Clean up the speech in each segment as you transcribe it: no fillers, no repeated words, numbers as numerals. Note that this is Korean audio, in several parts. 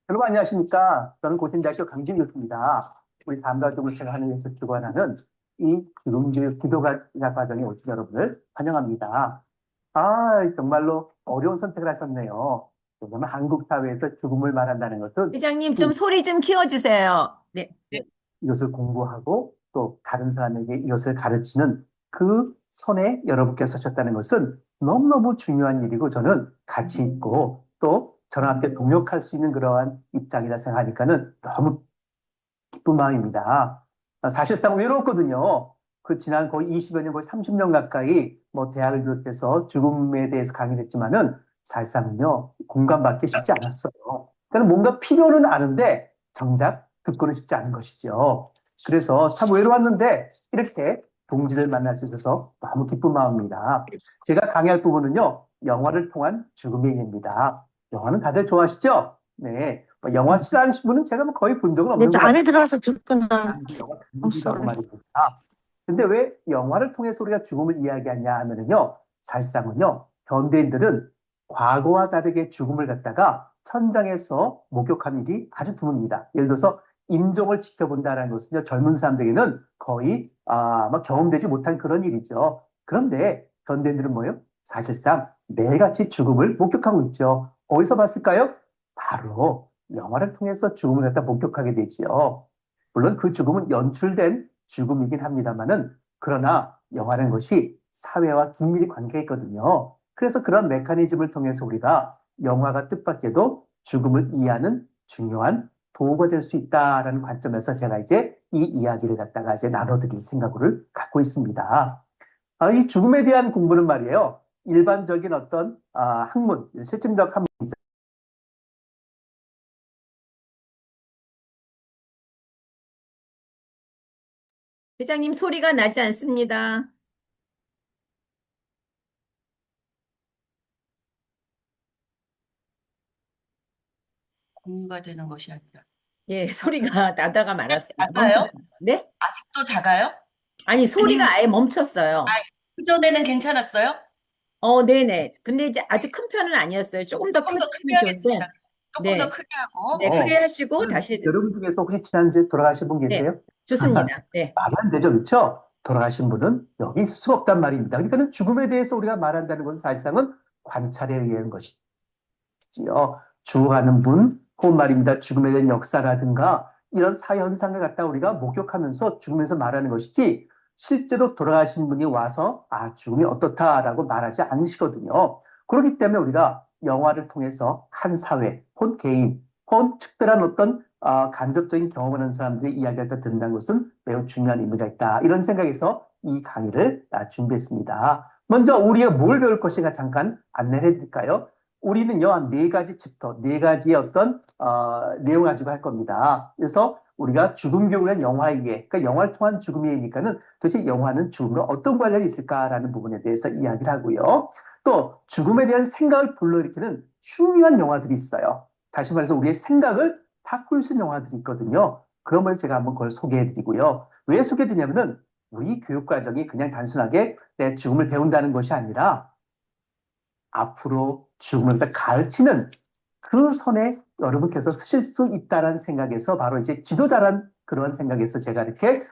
여러분 안녕하십니까? 저는 고신대학교 강진교수입니다. 우리 삶과 죽음을 생각하는 위해서 주관하는 이 죽음교육 기도가 과정에 오신 여러분을 환영합니다. 정말로 어려운 선택을 하셨네요. 왜냐하면 한국 사회에서 죽음을 말한다는 것은 회장님, 좀 소리 좀 키워주세요. 네. 이것을 공부하고 또 다른 사람에게 이것을 가르치는 그 선에 여러분께 서셨다는 것은 너무너무 중요한 일이고 저는 가치 있고 또 저랑 함께 동역할 수 있는 그러한 입장이라 생각하니까는 너무 기쁜 마음입니다. 사실상 외로웠거든요. 그 지난 거의 20여 년, 거의 30년 가까이 뭐 대학을 비롯해서 죽음에 대해서 강의를 했지만은 사실상은요, 공감받기 쉽지 않았어요. 그러니까 뭔가 필요는 아는데 정작 듣고는 싶지 않은 것이죠. 그래서 참 외로웠는데 이렇게 동지를 만날 수 있어서 너무 기쁜 마음입니다. 제가 강의할 부분은요, 영화를 통한 죽음의 얘기입니다. 영화는 다들 좋아하시죠? 네. 뭐 영화 싫어하는 분은 제가 뭐 거의 본 적은 내 없는 것 안에 같아요. 들어가서 줬구나. 영화 I'm 감독이라고 sorry. 말입니다. 근데 왜 영화를 통해서 우리가 죽음을 이야기하냐 하면은요, 사실상은요, 현대인들은 과거와 다르게 죽음을 갖다가 현장에서 목격한 일이 아주 드뭅니다. 예를 들어서 임종을 지켜본다는 것은요, 젊은 사람들에게는 거의 막 경험되지 못한 그런 일이죠. 그런데 현대인들은 뭐예요? 사실상 매일같이 죽음을 목격하고 있죠. 어디서 봤을까요? 바로 영화를 통해서 죽음을 갖다 목격하게 되지요. 물론 그 죽음은 연출된 죽음이긴 합니다만은 그러나 영화라는 것이 사회와 긴밀히 관계가 있거든요. 그래서 그런 메커니즘을 통해서 우리가 영화가 뜻밖에도 죽음을 이해하는 중요한 도구가 될 수 있다라는 관점에서 제가 이제 이 이야기를 갖다가 이제 나눠드릴 생각을 갖고 있습니다. 이 죽음에 대한 공부는 말이에요. 일반적인 어떤 학문, 실증적 학문, 회장님, 소리가 나지 않습니다. 공유가 되는 것이 아니라. 예, 소리가 나다가 말았어요. 작아요? 멈췄어요. 네? 아직도 작아요? 아니, 소리가 아니면 아예 멈췄어요. 그전에는 괜찮았어요? 네네. 근데 이제 아주 큰 편은 아니었어요. 조금 더 조금 크게 더 크게 하면 좋은데, 하겠습니다. 조금 더 네. 크게 하고. 네, 크게 하시고 그러면 다시, 여러분 중에서 혹시 지난주에 돌아가신 분 네. 계세요? 좋습니다. 네. 말이 안 되죠, 그렇죠? 돌아가신 분은 여기 있을 수가 없단 말입니다. 그러니까 죽음에 대해서 우리가 말한다는 것은 사실상은 관찰에 의한 것이지요. 죽어가는 분, 혹은 말입니다. 죽음에 대한 역사라든가 이런 사회 현상을 갖다 우리가 목격하면서 죽으면서 말하는 것이지 실제로 돌아가신 분이 와서 죽음이 어떻다라고 말하지 않으시거든요. 그렇기 때문에 우리가 영화를 통해서 한 사회, 혹은 개인, 혹은 특별한 어떤 간접적인 경험을 하는 사람들의 이야기를 다 듣는다는 것은 매우 중요한 의미가 있다. 이런 생각에서 이 강의를 준비했습니다. 먼저 우리가 뭘 배울 것인가 잠깐 안내를 해드릴까요? 우리는요, 한 네 가지 챕터, 네 가지의 어떤, 내용을 가지고 할 겁니다. 그래서 우리가 죽음 교육은 영화이기에, 그러니까 영화를 통한 죽음이니까는 도대체 영화는 죽음과 어떤 관련이 있을까라는 부분에 대해서 이야기를 하고요. 또 죽음에 대한 생각을 불러일으키는 중요한 영화들이 있어요. 다시 말해서 우리의 생각을 바꿀 수 있는 영화들이 있거든요. 그러면 제가 한번 그걸 소개해 드리고요. 왜 소개해 드리냐면은 우리 교육 과정이 그냥 단순하게 내 죽음을 배운다는 것이 아니라 앞으로 죽음을 가르치는 그 선에 여러분께서 쓰실 수 있다는 생각에서 바로 이제 지도자란 그런 생각에서 제가 이렇게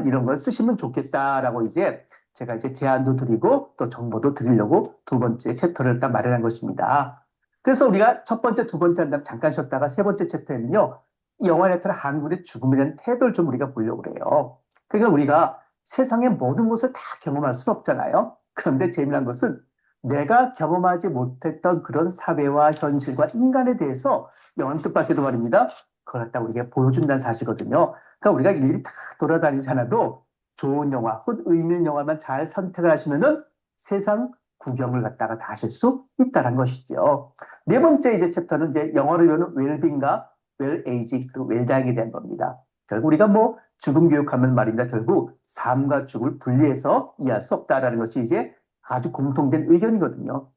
이런 걸 쓰시면 좋겠다라고 이제 제가 이제 제안도 드리고 또 정보도 드리려고 두 번째 챕터를 딱 마련한 것입니다. 그래서 우리가 첫 번째, 두 번째 한다면 잠깐 쉬었다가 세 번째 챕터에는요, 이 영화에 나타난 한국의 죽음에 대한 태도를 좀 우리가 보려고 그래요. 그러니까 우리가 세상의 모든 것을 다 경험할 수는 없잖아요. 그런데 재미난 것은 내가 경험하지 못했던 그런 사회와 현실과 인간에 대해서 영화는 뜻밖에도 말입니다. 그걸 갖다 우리에게 보여준다는 사실이거든요. 그러니까 우리가 일일이 다 돌아다니지 않아도 좋은 영화, 혹은 의미 있는 영화만 잘 선택을 하시면은 세상 구경을 갖다가 다 하실 수 있다는 것이죠. 네 번째 이제 챕터는 이제 영어로 배우는 웰빙과 웰에이지, 그리고 웰다잉에 대한 겁니다. 결국 우리가 뭐 죽음 교육하면 말입니다. 결국 삶과 죽음을 분리해서 이해할 수 없다라는 것이 이제 아주 공통된 의견이거든요.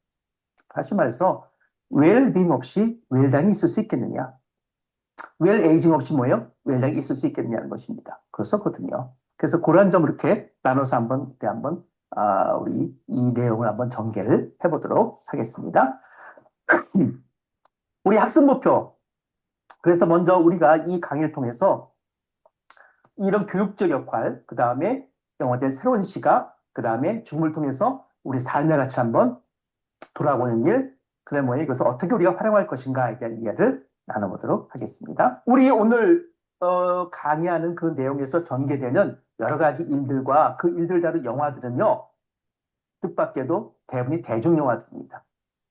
다시 말해서 웰빙 없이 웰당이 있을 수 있겠느냐? 웰에이징 없이 뭐예요? 웰당이 있을 수 있겠느냐는 것입니다. 그렇거든요. 그래서 그런 점을 이렇게 나눠서 한번 우리 이 내용을 한번 전개를 해보도록 하겠습니다. 우리 학습 목표 그래서 먼저 우리가 이 강의를 통해서 이런 교육적 역할, 그 다음에 영화에 대한 새로운 시각, 그 다음에 죽음을 통해서 우리 삶의 가치 한번 돌아보는 일, 그 다음에 이것을 어떻게 우리가 활용할 것인가에 대한 이야기를 나눠보도록 하겠습니다. 우리 오늘 강의하는 그 내용에서 전개되는 여러 가지 일들과 그 일들 다룬 영화들은요, 뜻밖에도 대부분이 대중 영화들입니다.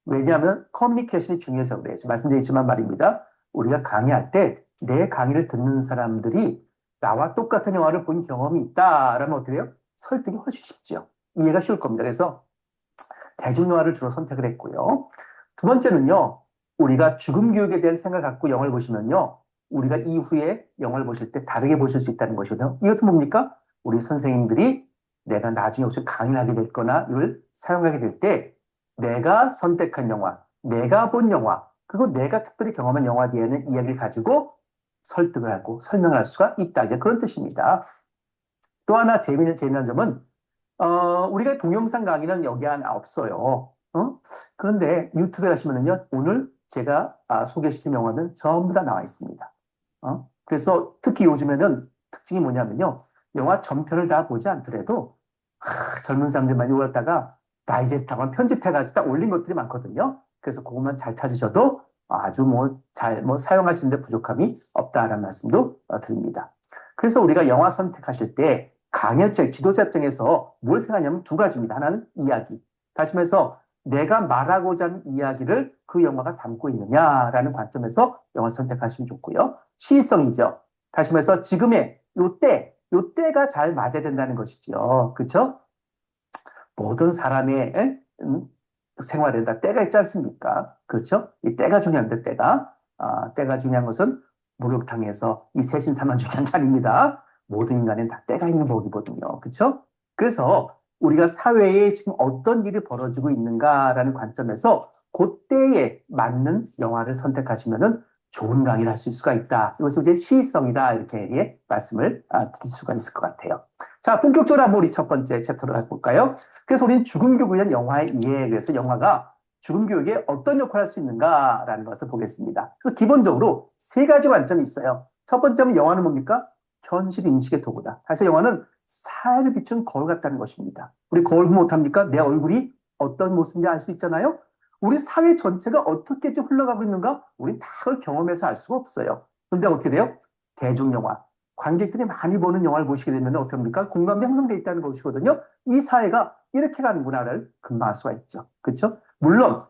왜냐하면 커뮤니케이션이 중요해서 그래요. 말씀드리지만 말입니다. 우리가 강의할 때 내 강의를 듣는 사람들이 나와 똑같은 영화를 본 경험이 있다라면 어떻게 해요? 설득이 훨씬 쉽죠. 이해가 쉬울 겁니다. 그래서 대중 영화를 주로 선택을 했고요. 두 번째는요. 우리가 죽음 교육에 대한 생각을 갖고 영화를 보시면요. 우리가 이후에 영화를 보실 때 다르게 보실 수 있다는 것이거든요. 이것은 뭡니까? 우리 선생님들이 내가 나중에 혹시 강의를 하게 될 거나 이걸 사용하게 될 때 내가 선택한 영화, 내가 본 영화, 그리고 내가 특별히 경험한 영화에 대한 이야기를 가지고 설득을 하고 설명할 수가 있다. 이제 그런 뜻입니다. 또 하나 재미난 점은 우리가 동영상 강의는 여기 안에 없어요. 그런데 유튜브에 가시면은요, 오늘 제가 소개시킨 영화는 전부 다 나와 있습니다. 그래서 특히 요즘에는 특징이 뭐냐면요, 영화 전편을 다 보지 않더라도 젊은 사람들만 이걸 갖다가 다이제스트하고 편집해가지고 딱 올린 것들이 많거든요. 그래서 그것만 잘 찾으셔도 아주 사용하시는데 부족함이 없다라는 말씀도 드립니다. 그래서 우리가 영화 선택하실 때 강연책, 지도자 입장에서 뭘 생각하냐면 두 가지입니다. 하나는 이야기. 다시 말해서 내가 말하고자 하는 이야기를 그 영화가 담고 있느냐라는 관점에서 영화 선택하시면 좋고요. 시의성이죠. 다시 말해서 지금의 요때가 잘 맞아야 된다는 것이죠. 그렇죠? 모든 사람의 생활에 다 때가 있지 않습니까? 그렇죠? 이 때가 중요한데 때가 중요한 것은 목욕탕에서 이 세신사만 중요한 게 아닙니다. 모든 인간은 다 때가 있는 법이거든요. 그렇죠? 그래서 우리가 사회에 지금 어떤 일이 벌어지고 있는가라는 관점에서 그때에 맞는 영화를 선택하시면은 좋은 강의를 할 수가 있다. 이것이 이제 시의성이다. 이렇게 말씀을 드릴 수가 있을 것 같아요. 자, 본격적으로 한번 우리 첫 번째 챕터로 가볼까요? 그래서 우리는 죽음 교육에 대한 영화의 이해, 그래서 영화가 죽음 교육에 어떤 역할을 할 수 있는가라는 것을 보겠습니다. 그래서 기본적으로 세 가지 관점이 있어요. 첫 번째는 영화는 뭡니까? 현실 인식의 도구다. 사실 영화는 사회를 비춘 거울 같다는 것입니다. 우리 거울 보면 못합니까? 내 얼굴이 어떤 모습인지 알 수 있잖아요. 우리 사회 전체가 어떻게 흘러가고 있는가? 우리 다 그걸 경험해서 알 수가 없어요. 근데 어떻게 돼요? 대중영화. 관객들이 많이 보는 영화를 보시게 되면 어떻게 합니까? 공감대 형성되어 있다는 것이거든요. 이 사회가 이렇게 가는구나를 금방 알 수가 있죠. 그렇죠? 물론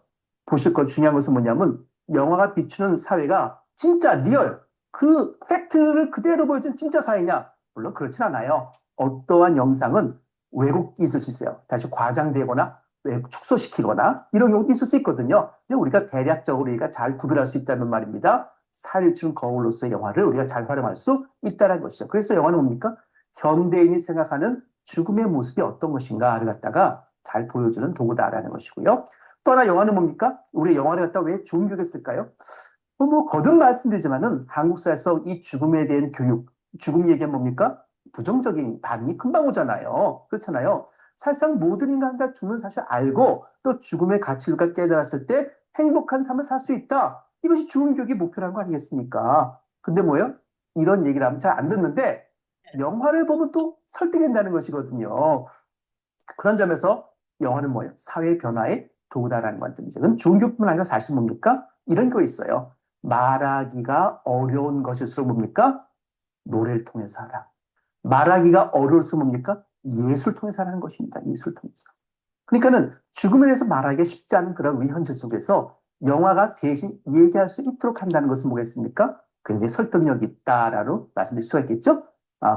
보실 것 중요한 것은 뭐냐면 영화가 비추는 사회가 진짜 리얼 그 팩트를 그대로 보여준 진짜 사회냐? 물론 그렇진 않아요. 어떠한 영상은 왜곡이 있을 수 있어요. 다시 과장되거나 축소시키거나 이런 경우도 있을 수 있거든요. 우리가 대략적으로 우리가 잘 구별할 수 있다는 말입니다. 사회를 비추는 거울로서의 영화를 우리가 잘 활용할 수 있다는 것이죠. 그래서 영화는 뭡니까? 현대인이 생각하는 죽음의 모습이 어떤 것인가를 갖다가 잘 보여주는 도구다라는 것이고요. 또 하나 영화는 뭡니까? 우리 영화를 갖다가 왜 죽음 교육에 쓸까요? 거듭 말씀드리지만은 한국 사회에서 이 죽음에 대한 교육, 죽음 얘기는 뭡니까? 부정적인 반응이 금방 오잖아요. 그렇잖아요. 사실상 모든 인간 다 죽는 사실 알고 또 죽음의 가치를 깨달았을 때 행복한 삶을 살 수 있다. 이것이 죽음 교육의 목표라는 거 아니겠습니까? 근데 뭐예요? 이런 얘기를 하면 잘 안 듣는데 영화를 보면 또 설득된다는 것이거든요. 그런 점에서 영화는 뭐예요? 사회 변화의 도구다라는 관점이죠. 그건 죽음 교육뿐만 아니라 사실 뭡니까? 이런 거 있어요. 말하기가 어려운 것일수록 뭡니까? 노래를 통해서 하라. 말하기가 어려울수록 뭡니까? 예술 통해서 하라는 것입니다. 예술 통해서. 그러니까는 죽음에 대해서 말하기가 쉽지 않은 그런 우리 현실 속에서 영화가 대신 얘기할 수 있도록 한다는 것은 뭐겠습니까? 굉장히 설득력이 있다라고 말씀드릴 수가 있겠죠?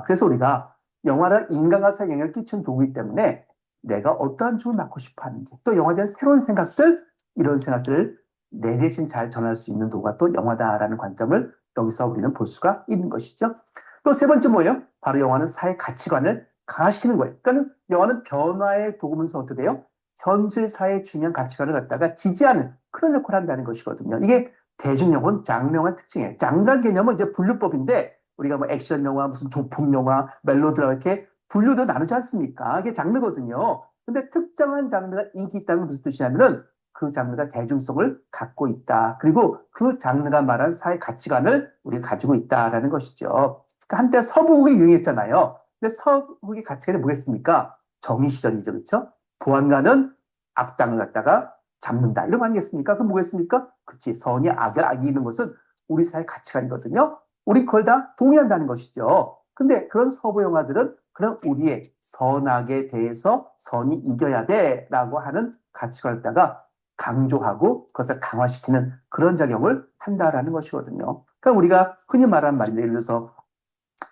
그래서 우리가 영화를 인간과 사회에 영향을 끼치는 도구이기 때문에 내가 어떠한 죽음을 맞고 싶어 하는지 또 영화에 대한 새로운 생각들 이런 생각들을 내 대신 잘 전할 수 있는 도구가 또 영화다라는 관점을 여기서 우리는 볼 수가 있는 것이죠. 또 세 번째 뭐예요? 바로 영화는 사회 가치관을 강화시키는 거예요. 그러니까 영화는 변화의 도구면서 어떻게 돼요? 현실 사회의 중요한 가치관을 갖다가 지지하는 그런 역할을 한다는 것이거든요. 이게 대중영화는 장르영화의 특징이에요. 장르 개념은 이제 분류법인데 우리가 뭐 액션 영화, 무슨 조폭 영화, 멜로드라마 이렇게 분류도 나누지 않습니까? 이게 장르거든요. 근데 특정한 장르가 인기 있다는 건 무슨 뜻이냐면은 그 장르가 대중성을 갖고 있다. 그리고 그 장르가 말한 사회 가치관을 우리가 가지고 있다라는 것이죠. 그러니까 한때 서부극이 유행했잖아요. 근데 서부극의 가치관이 뭐겠습니까? 정의 실현이죠. 그렇죠? 보안관은 악당을 갖다가 잡는다. 이런 거 아니겠습니까? 그럼 뭐겠습니까? 그치. 선이 악을 이기는 것은 우리 사회 가치관이거든요. 우리 그걸 다 동의한다는 것이죠. 근데 그런 서부 영화들은 그런 우리의 선악에 대해서 선이 이겨야 돼라고 하는 가치관을 갖다가 강조하고 그것을 강화시키는 그런 작용을 한다라는 것이거든요. 그러니까 우리가 흔히 말하는 말인데 예를 들어서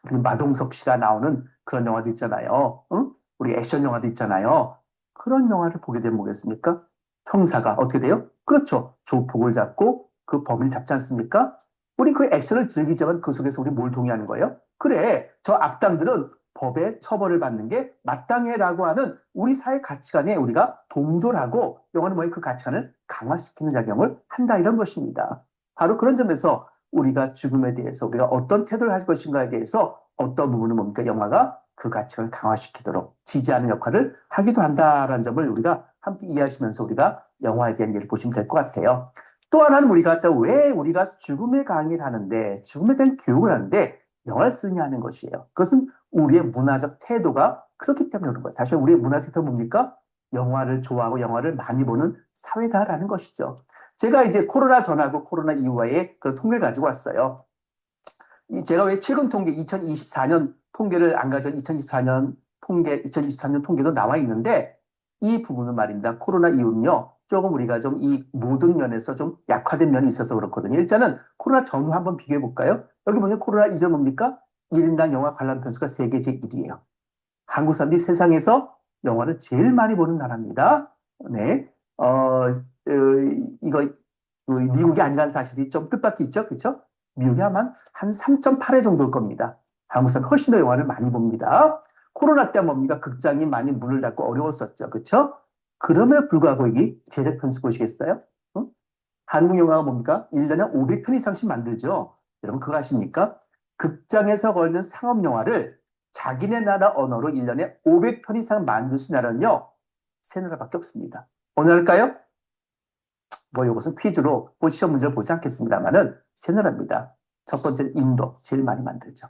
우리 마동석 씨가 나오는 그런 영화도 있잖아요. 응? 우리 액션 영화도 있잖아요. 그런 영화를 보게 되면 뭐겠습니까? 형사가 어떻게 돼요? 그렇죠. 조폭을 잡고 그 범인을 잡지 않습니까? 우리 그 액션을 즐기지만 그 속에서 우리 뭘 동의하는 거예요? 그래, 저 악당들은 법의 처벌을 받는 게 마땅해라고 하는 우리 사회 가치관에 우리가 동조를 하고 영화는 뭐예요? 그 가치관을 강화시키는 작용을 한다 이런 것입니다. 바로 그런 점에서 우리가 죽음에 대해서 우리가 어떤 태도를 할 것인가에 대해서 어떤 부분은 뭡니까? 영화가 그 가치관을 강화시키도록 지지하는 역할을 하기도 한다라는 점을 우리가 함께 이해하시면서 우리가 영화에 대한 예를 보시면 될 것 같아요. 또 하나는 우리가 또 왜 우리가 죽음의 강의를 하는데 죽음에 대한 교육을 하는데 영화를 쓰냐 하는 것이에요. 그것은 우리의 문화적 태도가 그렇기 때문에 그런 거예요. 다시 우리의 문화적 태도는 뭡니까? 영화를 좋아하고 영화를 많이 보는 사회다라는 것이죠. 제가 이제 코로나 전하고 코로나 이후에 그 통계를 가지고 왔어요. 제가 왜 최근 통계 2024년 통계를 안 가져 2024년 통계, 2023년 통계도 나와 있는데 이 부분은 말입니다. 코로나 이후는요. 조금 우리가 좀 이 모든 면에서 좀 약화된 면이 있어서 그렇거든요. 일단은 코로나 전후 한번 비교해 볼까요? 여기 보면 코로나 이전 뭡니까? 1인당 영화 관람 편수가 세계 제1위예요. 한국 사람들이 세상에서 영화를 제일 많이 보는 나라입니다. 네. 이거 미국이 아니라는 사실이 좀 뜻밖이 있죠. 그렇죠? 미국이 아마 한 3.8회 정도일 겁니다. 한국 사람 훨씬 더 영화를 많이 봅니다. 코로나 때 뭡니까? 극장이 많이 문을 닫고 어려웠었죠. 그렇죠? 그럼에도 불구하고 이게 제작 편수 보시겠어요? 응? 한국 영화가 뭡니까? 1년에 500편 이상씩 만들죠. 여러분 그거 아십니까? 극장에서 걸리는 상업 영화를 자기네 나라 언어로 1년에 500편 이상 만들 수 있는 나라는요. 세 나라밖에 없습니다. 어느 나라일까요? 뭐 이것은 퀴즈로 시험 문제를 보지 않겠습니다만은 세 나라입니다. 첫 번째는 인도, 제일 많이 만들죠.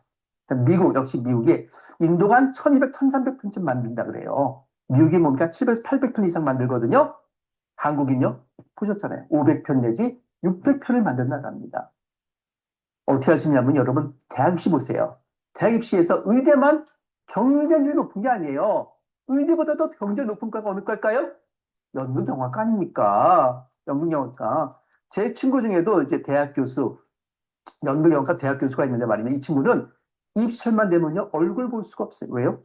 미국, 역시 미국이 인도가 한 1200, 1300편쯤 만든다 그래요. 미국이 뭡니까? 700에서 800편 이상 만들거든요. 한국은요? 보셨잖아요. 500편 내지 600편을 만든 나라입니다. 어떻게 할 수 있냐면 여러분 대학 입시 보세요. 대학 입시에서 의대만 경쟁률이 높은 게 아니에요. 의대보다 더 경쟁 높은 과가 어느 과일까요? 연극 영화과 아닙니까? 연극 영화과. 제 친구 중에도 이제 대학 교수, 연극 영화과 대학 교수가 있는데 말이면 이 친구는 입시철만 되면요 얼굴 볼 수가 없어요. 왜요?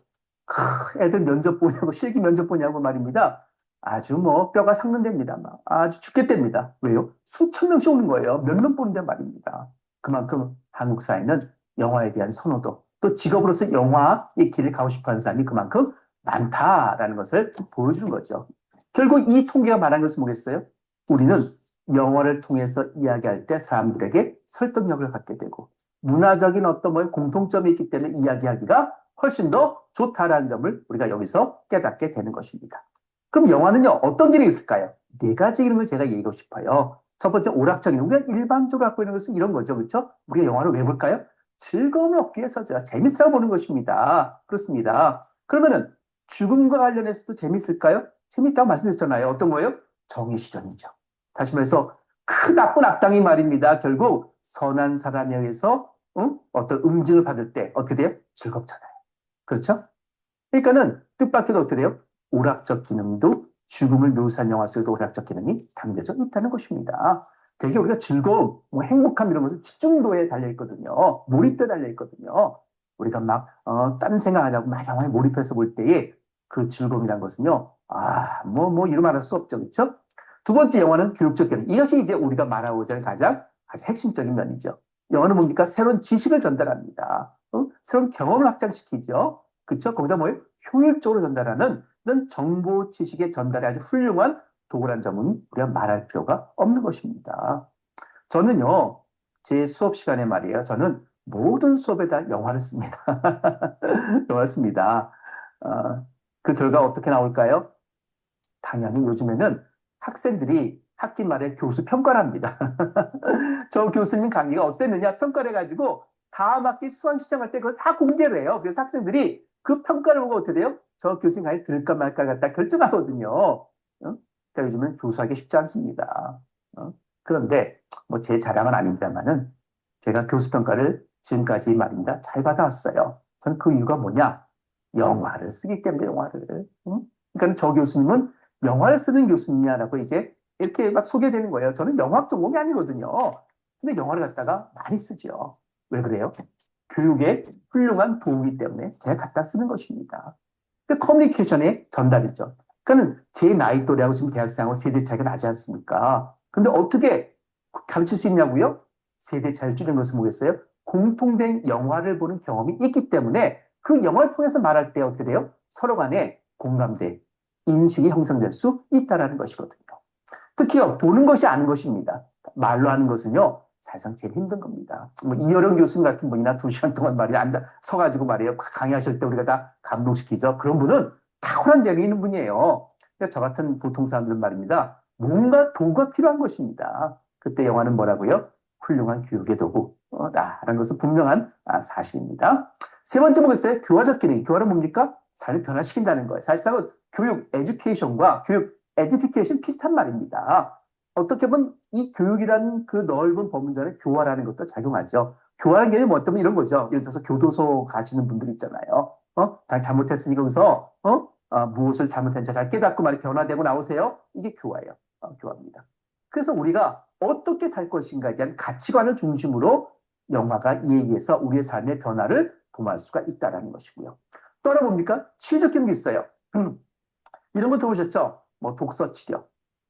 애들 면접 보냐고 실기 면접 보냐고 말입니다. 아주 뭐 뼈가 삭는답니다. 막. 아주 죽겠답니다. 왜요? 수천 명씩 오는 거예요. 몇 명 보는데 말입니다. 그만큼 한국 사회는 영화에 대한 선호도 또 직업으로서 영화의 길을 가고 싶어하는 사람이 그만큼 많다라는 것을 보여주는 거죠. 결국 이 통계가 말한 것은 뭐겠어요? 우리는 영화를 통해서 이야기할 때 사람들에게 설득력을 갖게 되고 문화적인 어떤 뭐 공통점이 있기 때문에 이야기하기가 훨씬 더 좋다라는 점을 우리가 여기서 깨닫게 되는 것입니다. 그럼 영화는요, 어떤 일이 있을까요? 네 가지 이런 걸 제가 얘기하고 싶어요. 첫 번째, 오락적인, 우리가 일반적으로 갖고 있는 것은 이런 거죠. 그렇죠? 우리가 영화를 왜 볼까요? 즐거움을 얻기 위해서죠. 재밌어 보는 것입니다. 그렇습니다. 그러면은 죽음과 관련해서도 재밌을까요? 재밌다고 말씀드렸잖아요. 어떤 거예요? 정의 실현이죠. 다시 말해서 큰 나쁜 악당이 말입니다. 결국 선한 사람에 의해서 어떤 응징을 받을 때 어떻게 돼요? 즐겁잖아요. 그렇죠? 그러니까는 뜻밖에도 어떻게 돼요? 오락적 기능도 죽음을 묘사한 영화 속에도 오락적 기능이 담겨져 있다는 것입니다. 되게 우리가 즐거움, 뭐 행복함 이런 것은 집중도에 달려있거든요. 몰입도에 달려있거든요. 우리가 막, 딴 생각하냐고 막 영화에 몰입해서 볼 때에 그 즐거움이란 것은요, 이루 말할 수 없죠. 그렇죠? 두 번째 영화는 교육적 기능. 이것이 이제 우리가 말하고자 하는 가장 핵심적인 면이죠. 영화는 뭡니까? 새로운 지식을 전달합니다. 새로운 경험을 확장시키죠. 그쵸? 거기다 뭐예요? 효율적으로 전달하는 그런 정보 지식의 전달에 아주 훌륭한 도구라는 점은 우리가 말할 필요가 없는 것입니다. 저는요, 제 수업 시간에 말이에요. 저는 모든 수업에다 영화를 씁니다. 영화를 씁니다. 그 결과 어떻게 나올까요? 당연히 요즘에는 학생들이 학기 말에 교수 평가랍니다. 저 교수님 강의가 어땠느냐 평가를 해가지고 다음 학기 수강 신청할 때 그걸 다 공개를 해요. 그래서 학생들이 그 평가를 보고 어떻게 돼요? 저 교수님 강의 들을까 말까 갖다 결정하거든요. 그러니까 요즘은 교수하기 쉽지 않습니다. 그런데 뭐 제 자랑은 아닙니다만은 제가 교수 평가를 지금까지 말입니다. 잘 받아왔어요. 저는 그 이유가 뭐냐? 영화를 쓰기 때문에 영화를. 그러니까 저 교수님은 영화를 쓰는 교수님이냐라고 이제 이렇게 막 소개되는 거예요. 저는 영화학 전공이 아니거든요. 근데 영화를 갖다가 많이 쓰죠. 왜 그래요? 교육에 훌륭한 도구이기 때문에 제가 갖다 쓰는 것입니다. 그 커뮤니케이션의 전달이죠. 그러니까 제 나이 또래하고 지금 대학생하고 세대 차이가 나지 않습니까? 근데 어떻게 가르칠 수 있냐고요? 세대 차이를 줄이는 것은 뭐겠어요? 공통된 영화를 보는 경험이 있기 때문에 그 영화를 통해서 말할 때 어떻게 돼요? 서로 간에 공감대, 인식이 형성될 수 있다는 것이거든요. 특히요, 보는 것이 아는 것입니다. 말로 하는 것은요, 사실상 제일 힘든 겁니다. 뭐 이여령 교수님 같은 분이나 2시간 동안 말이야 앉아 서가지고 말이에요 강의하실 때 우리가 다 감동시키죠. 그런 분은 탁월한 재능이 있는 분이에요. 그러니까 저 같은 보통 사람들은 말입니다. 뭔가 도구가 필요한 것입니다. 그때 영화는 뭐라고요? 훌륭한 교육의 도구라는 것은 분명한 사실입니다. 세 번째 보겠어요. 교화적 기능. 교화는 뭡니까? 삶을 변화시킨다는 거예요. 사실상은 교육, 에듀케이션과 교육, 에듀티케이션 비슷한 말입니다. 어떻게 보면 이 교육이라는 그 넓은 범위전에 교화라는 것도 작용하죠. 교화라는 개념이 뭐 어쩌면 이런 거죠. 예를 들어서 교도소 가시는 분들 있잖아요. 다 잘못했으니까 여기서 무엇을 잘못했는지 잘 깨닫고 말이 변화되고 나오세요. 이게 교화예요. 교화입니다. 그래서 우리가 어떻게 살 것인가에 대한 가치관을 중심으로 영화가 이에 의해서 우리의 삶의 변화를 도모할 수가 있다는 것이고요. 또 하나 뭡니까? 치유적 기능도 있어요. 이런 거 들어보셨죠? 뭐 독서 치료,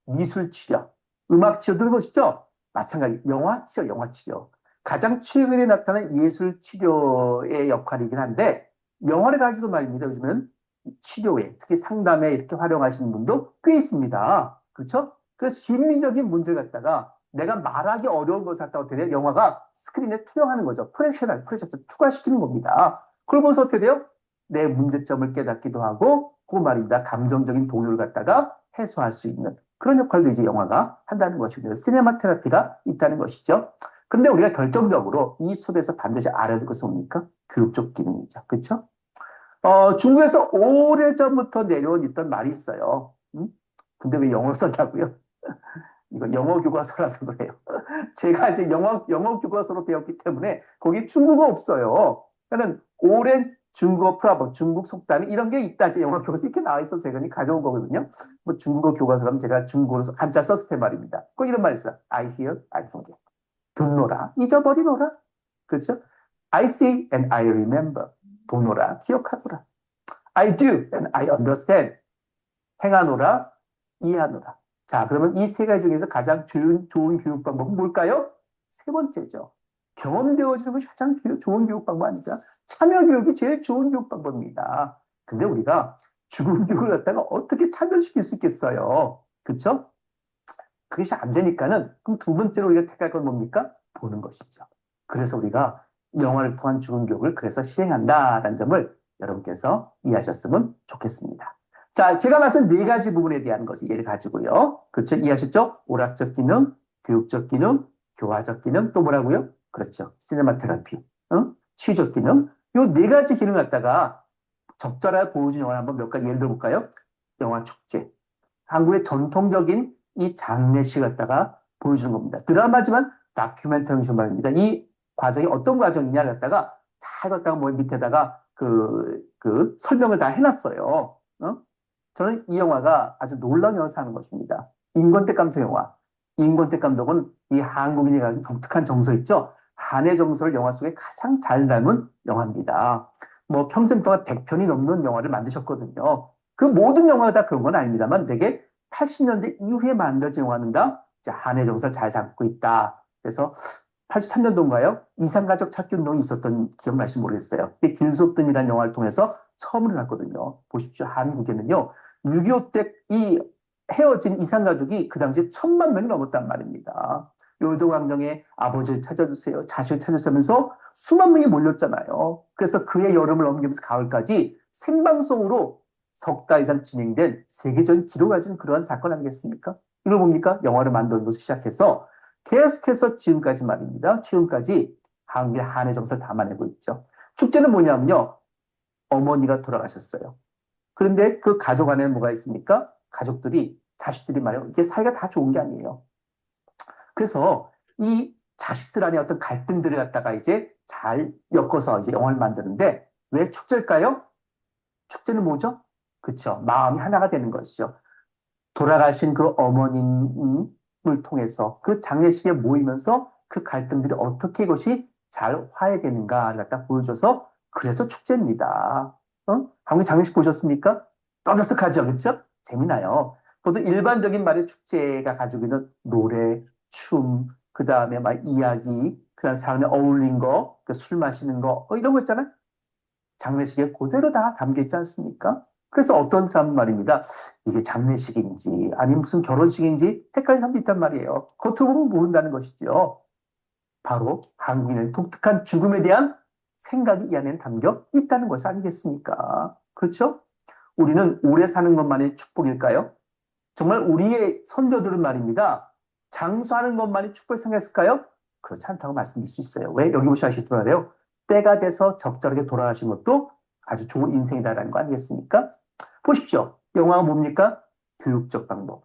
미술 치료, 음악 치료 들어보시죠? 마찬가지 영화 치료, 영화 치료. 가장 최근에 나타난 예술 치료의 역할이긴 한데 영화를 가지고 말입니다. 요즘은 치료에 특히 상담에 이렇게 활용하시는 분도 꽤 있습니다. 그렇죠? 그 심리적인 문제를 갖다가 내가 말하기 어려운 것을 갖다가 어떻게 돼요? 영화가 스크린에 투영하는 거죠. 프레셔 투과시키는 겁니다. 그걸 보면서 어떻게 돼요? 내 문제점을 깨닫기도 하고 그 말입니다. 감정적인 동요를 갖다가 해소할 수 있는 그런 역할도 이제 영화가 한다는 것이고요. 시네마 테라피가 있다는 것이죠. 그런데 우리가 결정적으로 이 수업에서 반드시 알아야 될 것은 뭡니까? 교육적 기능이죠. 그렇죠? 중국에서 오래전부터 내려온 있던 말이 있어요. 근데 왜 영어 썼냐고요? 이거 영어 교과서라서 그래요. 제가 이제 영어 교과서로 배웠기 때문에 거기 중국어 없어요. 그러니까 오랜 중국어 프라버, 중국 속담이 이런 게 있다. 이제 영어 교과서 이렇게 나와 있어서 제가 가져온 거거든요. 뭐 중국어 교과서라면 제가 중국어로 한자 썼을 때 말입니다. 꼭 이런 말 있어. I hear, I forget. 듣노라, 잊어버리노라. 그렇죠? I see and I remember. 보노라, 기억하노라. I do and I understand. 행하노라, 이해하노라. 자, 그러면 이 세 가지 중에서 가장 좋은 교육 방법은 뭘까요? 세 번째죠. 경험되어지는 것이 가장 좋은 교육 방법 아닙니까? 참여 교육이 제일 좋은 교육 방법입니다. 근데 우리가 죽은 교육을 갖다가 어떻게 참여시킬 수 있겠어요? 그렇죠? 그것이 안 되니까는 그럼 두 번째로 우리가 택할 건 뭡니까? 보는 것이죠. 그래서 우리가 영화를 통한 죽은 교육을 그래서 시행한다라는 점을 여러분께서 이해하셨으면 좋겠습니다. 자, 제가 말씀 네 가지 부분에 대한 것을 예를 가지고요. 그렇죠? 이해하셨죠? 오락적 기능, 교육적 기능, 교화적 기능, 또 뭐라고요? 그렇죠. 시네마 테라피, 치유적 기능. 요 네 가지 기능을 갖다가 적절하게 보여준 영화를 한번 몇 가지 예를 들어볼까요? 영화 축제. 한국의 전통적인 이 장례식 갖다가 보여주는 겁니다. 드라마지만 다큐멘터리 말입니다. 이 과정이 어떤 과정이냐를 갖다가 다 갖다가 뭐 밑에다가 그 설명을 다 해놨어요. 저는 이 영화가 아주 놀라운 영화를 사는 것입니다. 임권택 감독 영화. 임권택 감독은 이 한국인이 가진 독특한 정서 있죠. 한의 정서를 영화 속에 가장 잘 담은 영화입니다. 뭐 평생 동안 100편이 넘는 영화를 만드셨거든요. 그 모든 영화가 다 그런 건 아닙니다만 되게 80년대 이후에 만들어진 영화는 다 한의 정서를 잘 담고 있다. 그래서 83년도인가요? 이산가족 찾기 운동이 있었던 기억나실지 모르겠어요. 길수업등이라는 영화를 통해서 처음으로 났거든요. 보십시오. 한국에는요. 6.25 때 이 헤어진 이산가족이 그 당시에 1,000만 명이 넘었단 말입니다. 요동강정에 아버지를 찾아주세요. 자식을 찾아주면서 수만 명이 몰렸잖아요. 그래서 그의 여름을 넘기면서 가을까지 생방송으로 석 달 이상 진행된 세계적인 기록을 가진 그러한 사건 아니겠습니까? 이걸 뭡니까? 영화를 만드는 것을 시작해서 계속해서 지금까지 말입니다. 지금까지 한국의 한해 정서를 담아내고 있죠. 축제는 뭐냐면요. 어머니가 돌아가셨어요. 그런데 그 가족 안에는 뭐가 있습니까? 가족들이, 자식들이 말이에요. 이게 사이가 다 좋은 게 아니에요. 그래서 이 자식들 안에 어떤 갈등들을 갖다가 이제 잘 엮어서 이제 영화를 만드는데 왜 축제일까요? 축제는 뭐죠? 그쵸. 마음이 하나가 되는 것이죠. 돌아가신 그 어머님을 통해서 그 장례식에 모이면서 그 갈등들이 어떻게 이것이 잘 화해되는가를 갖다 보여줘서 그래서 축제입니다. 한국 장례식 보셨습니까? 떠들썩하죠, 그렇죠? 재미나요. 보통 일반적인 말의 축제가 가지고 있는 노래, 춤, 그 다음에 막 이야기, 그 다음에 사람이 어울린 거, 그술 마시는 거, 이런 거 있잖아요. 장례식에 그대로 다 담겨 있지 않습니까? 그래서 어떤 사람 말입니다. 이게 장례식인지 아니면 무슨 결혼식인지 헷갈리는 사람도 있단 말이에요. 겉으로 보면 모른다는 것이죠. 바로 한국인의 독특한 죽음에 대한 생각이 이 안에 담겨 있다는 것이 아니겠습니까? 그렇죠? 우리는 오래 사는 것만이 축복일까요? 정말 우리의 선조들은 말입니다. 장수하는 것만이 축복을 생각했을까요? 그렇지 않다고 말씀드릴 수 있어요. 왜? 여기 보시면 말이에요. 때가 돼서 적절하게 돌아가신 것도 아주 좋은 인생이다라는 거 아니겠습니까? 보십시오. 영화가 뭡니까? 교육적 방법.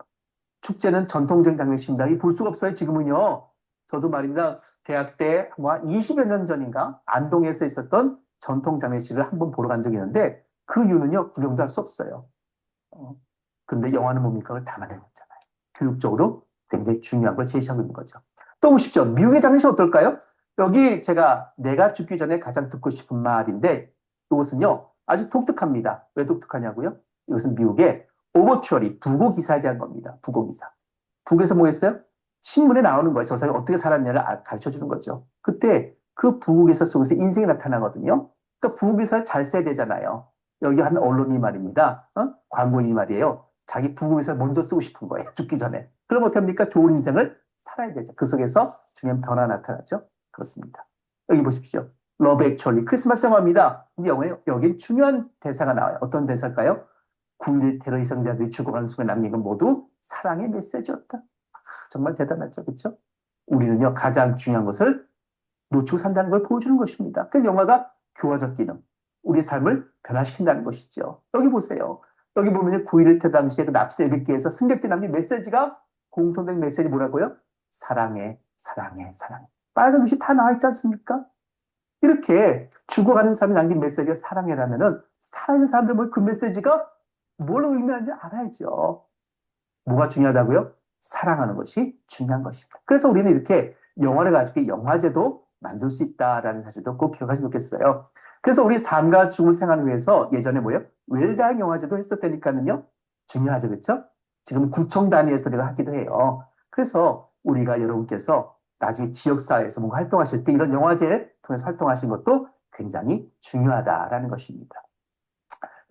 축제는 전통적인 장례식입니다. 이 볼 수가 없어요, 지금은요. 저도 말입니다. 대학 때, 뭐, 20여 년 전인가? 안동에서 있었던 전통 장례식을 한번 보러 간 적이 있는데, 그 이유는요, 구경도 할 수 없어요. 어, 근데 영화는 뭡니까? 그걸 담아내잖아요. 교육적으로 굉장히 중요한 걸 제시하고 있는 거죠. 또 보십시오. 미국의 장례식 어떨까요? 여기 제가 내가 죽기 전에 가장 듣고 싶은 말인데, 이것은요, 아주 독특합니다. 왜 독특하냐고요? 이것은 미국의 오버추어리, 부고 기사에 대한 겁니다. 부고 기사. 북에서 뭐 했어요? 신문에 나오는 거예요. 저 사람이 어떻게 살았냐를 가르쳐 주는 거죠. 그때 그 부국에서 속에서 인생이 나타나거든요. 그러니까 부국에서 잘 써야 되잖아요. 여기 한 언론이 말입니다. 광고인이 말이에요. 자기 부국에서 먼저 쓰고 싶은 거예요. 죽기 전에. 그럼 어떻게 합니까? 좋은 인생을 살아야 되죠. 그 속에서 중요한 변화 나타나죠. 그렇습니다. 여기 보십시오. 러브 액츄얼리 크리스마스 영화입니다. 근데 영화에 여기 중요한 대사가 나와요. 어떤 대사일까요? 9.11 테러 희생자들이 죽어가는 순간 남긴 건 모두 사랑의 메시지였다. 정말 대단하죠. 그렇죠? 우리는요. 가장 중요한 것을 놓치고 산다는 걸 보여주는 것입니다. 그래서 영화가 교화적 기능, 우리의 삶을 변화시킨다는 것이죠. 여기 보세요. 여기 보면 9.11 테러 당시에 그 납치 일기에서 승객들이 남긴 메시지가 공통된 메시지 뭐라고요? 사랑해, 사랑해, 사랑해. 빨간 글씨 다 나와 있지 않습니까? 이렇게 죽어가는 사람이 남긴 메시지가 사랑해라면은 살아있는 사람들 그 메시지가 뭘 의미하는지 알아야죠. 뭐가 중요하다고요? 사랑하는 것이 중요한 것입니다. 그래서 우리는 이렇게 영화를 가지고 영화제도 만들 수 있다라는 사실도 꼭 기억하시면 좋겠어요. 그래서 우리 삶과 죽음을 생각하기 위해서 예전에 뭐예요? 웰다잉 영화제도 했었다니까는요. 중요하죠. 그렇죠? 지금 구청 단위에서 우리가 하기도 해요. 그래서 우리가 여러분께서 나중에 지역사회에서 뭔가 활동하실 때 이런 영화제를 통해서 활동하신 것도 굉장히 중요하다라는 것입니다.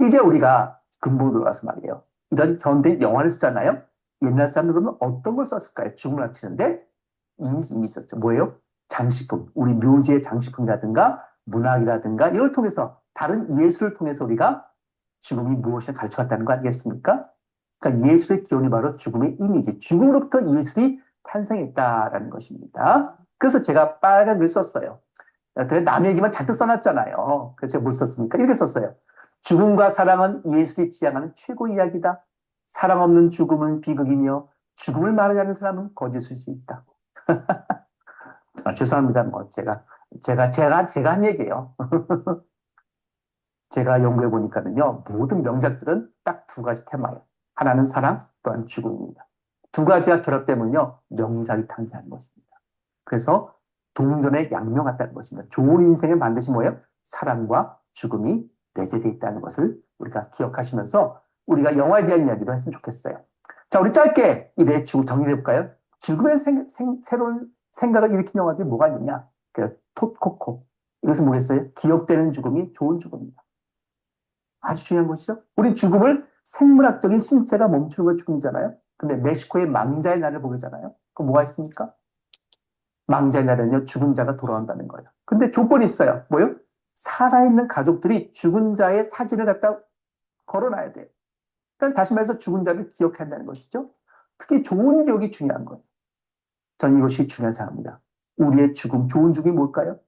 이제 우리가 근본으로 와서 말이에요. 이런 현대 영화를 쓰잖아요. 옛날 사람들은 어떤 걸 썼을까요? 죽음을 합치는데 이미 있었죠. 뭐예요? 장식품, 우리 묘지의 장식품이라든가 문학이라든가 이걸 통해서 다른 예술을 통해서 우리가 죽음이 무엇인가 가르쳐갔다는 거 아니겠습니까? 그러니까 예술의 기원이 바로 죽음의 이미지, 죽음으로부터 예술이 탄생했다라는 것입니다. 그래서 제가 빨간 글 썼어요. 남 얘기만 잔뜩 써놨잖아요. 그래서 제가 뭘 썼습니까? 이렇게 썼어요. 죽음과 사랑은 예술이 지향하는 최고 이야기다. 사랑 없는 죽음은 비극이며 죽음을 말하지 않는 사람은 거짓일 수 있다. 죄송합니다. 뭐 제가 한 얘기예요. 제가 연구해 보니까는요, 모든 명작들은 딱 두 가지 테마예요. 하나는 사랑, 또한 죽음입니다. 두 가지가 결합되면요, 명작이 탄생하는 것입니다. 그래서 동전의 양면 같다는 것입니다. 좋은 인생의 반드시 뭐예요? 사랑과 죽음이 내재되어 있다는 것을 우리가 기억하시면서 우리가 영화에 대한 이야기도 했으면 좋겠어요. 자, 우리 짧게 이 내 죽음 정리해 볼까요? 죽음의 새로운 생각을 일으킨 영화들이 뭐가 있느냐? 톱코코. 이것은 뭐겠어요? 기억되는 죽음이 좋은 죽음입니다. 아주 중요한 것이죠. 우리 죽음을 생물학적인 신체가 멈추는 걸 죽음이잖아요. 근데 멕시코의 망자의 날을 보잖아요. 그럼 뭐가 있습니까? 망자의 날에는요, 죽은 자가 돌아온다는 거예요. 근데 조건이 있어요. 뭐요? 살아있는 가족들이 죽은 자의 사진을 갖다 걸어놔야 돼요. 그러니까 다시 말해서 죽은 자를 기억한다는 것이죠. 특히 좋은 기억이 중요한 거예요. 전 이것이 중요한 사항입니다. 우리의 죽음, 좋은 죽음이 뭘까요?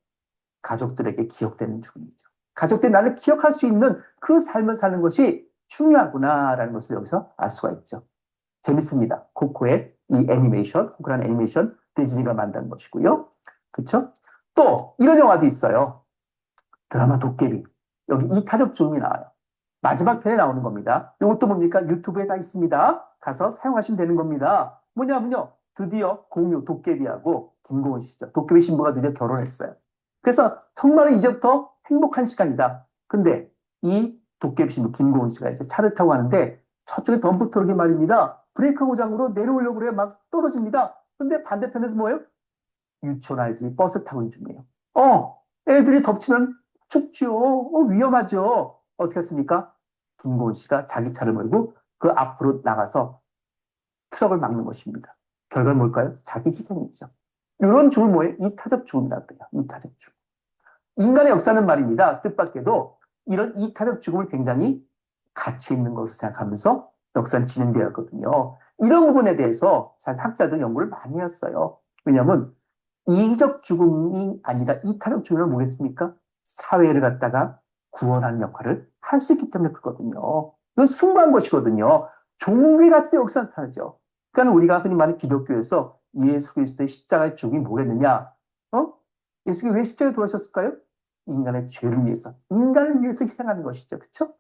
가족들에게 기억되는 죽음이죠. 가족들이 나를 기억할 수 있는 그 삶을 사는 것이 중요하구나라는 것을 여기서 알 수가 있죠. 재밌습니다. 코코의 이 애니메이션, 코코라는 애니메이션 디즈니가 만든 것이고요. 그렇죠? 또 이런 영화도 있어요. 드라마 도깨비. 여기 이타적 죽음이 나와요. 마지막 편에 나오는 겁니다. 이것도 뭡니까? 유튜브에 다 있습니다. 가서 사용하시면 되는 겁니다. 뭐냐면요. 드디어 공유 도깨비하고 김고은 씨죠. 도깨비 신부가 드디어 결혼했어요. 그래서 정말 이제부터 행복한 시간이다. 근데 이 도깨비 신부 김고은 씨가 이제 차를 타고 가는데 저쪽에 덤프 트럭이 말입니다. 브레이크 고장으로 내려오려고 그래 막 떨어집니다. 근데 반대편에서 뭐예요? 유치원 아이들이 버스 타고 있는 중이에요. 애들이 덮치면 춥죠. 위험하죠. 어떻게 했습니까? 김고은 씨가 자기 차를 몰고 그 앞으로 나가서 트럭을 막는 것입니다. 결과는 뭘까요? 자기 희생이죠. 이런 죽음 뭐예요? 이타적 죽음이라고 해요. 이타적 죽음. 인간의 역사는 말입니다. 뜻밖에도 이런 이타적 죽음을 굉장히 가치 있는 것으로 생각하면서 역사는 진행되었거든요. 이런 부분에 대해서 사실 학자들 연구를 많이 했어요. 왜냐하면 이기적 죽음이 아니라 이타적 죽음을 뭐겠습니까? 사회를 갖다가 구원하는 역할을 할 수 있기 때문에 그렇거든요. 이건 숭고한 것이거든요. 종교의 가치도 여기서 나타나죠. 그러니까 우리가 흔히 말하는 기독교에서 예수 그리스도의 십자가의 죽음이 뭐겠느냐? 예수님이 왜 십자가에 돌아가셨을까요? 인간의 죄를 위해서, 인간을 위해서 희생하는 것이죠. 그렇죠?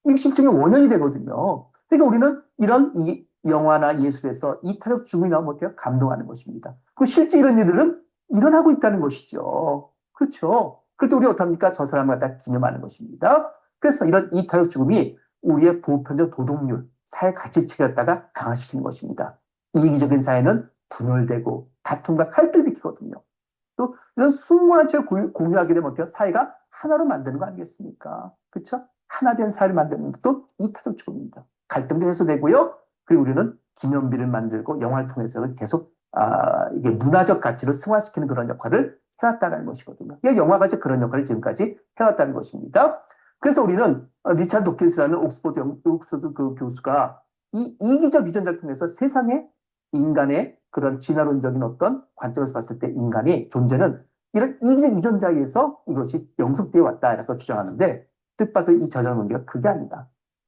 이게 실증의 원형이 되거든요. 그러니까 우리는 이런 이 영화나 예술에서 이타적 죽음이 나오면 어때요? 감동하는 것입니다. 그 실제 이런 일들은 일어나고 있다는 것이죠. 그렇죠? 그럴 때 우리가 어떡합니까? 저 사람을 갖다 기념하는 것입니다. 그래서 이런 이타적 죽음이 우리의 보편적 도덕률, 사회 가치체를 갖다가 강화시키는 것입니다. 이기적인 사회는 분열되고 다툼과 갈등을 일으키거든요. 또 이런 숭고한 죄를 공유하게 되면 어때요? 사회가 하나로 만드는 거 아니겠습니까? 그렇죠? 하나 된 사회를 만드는 것도 이타적 죽음입니다. 갈등도 해소되고요. 그리고 우리는 기념비를 만들고 영화를 통해서 계속 이게 문화적 가치를 승화시키는 그런 역할을 해왔다는 것이거든요. 영화가 이제 그런 역할을 지금까지 해왔다는 것입니다. 그래서 우리는 리차드 도킨스라는 옥스퍼드 그 교수가 이 이기적 유전자를 통해서 세상에 인간의 그런 진화론적인 어떤 관점에서 봤을 때 인간의 존재는 이런 이기적 유전자에 의해서 이것이 영속되어 왔다 이렇게 주장하는데 뜻밖의 이 저자는 뭡니까? 그게 아니다.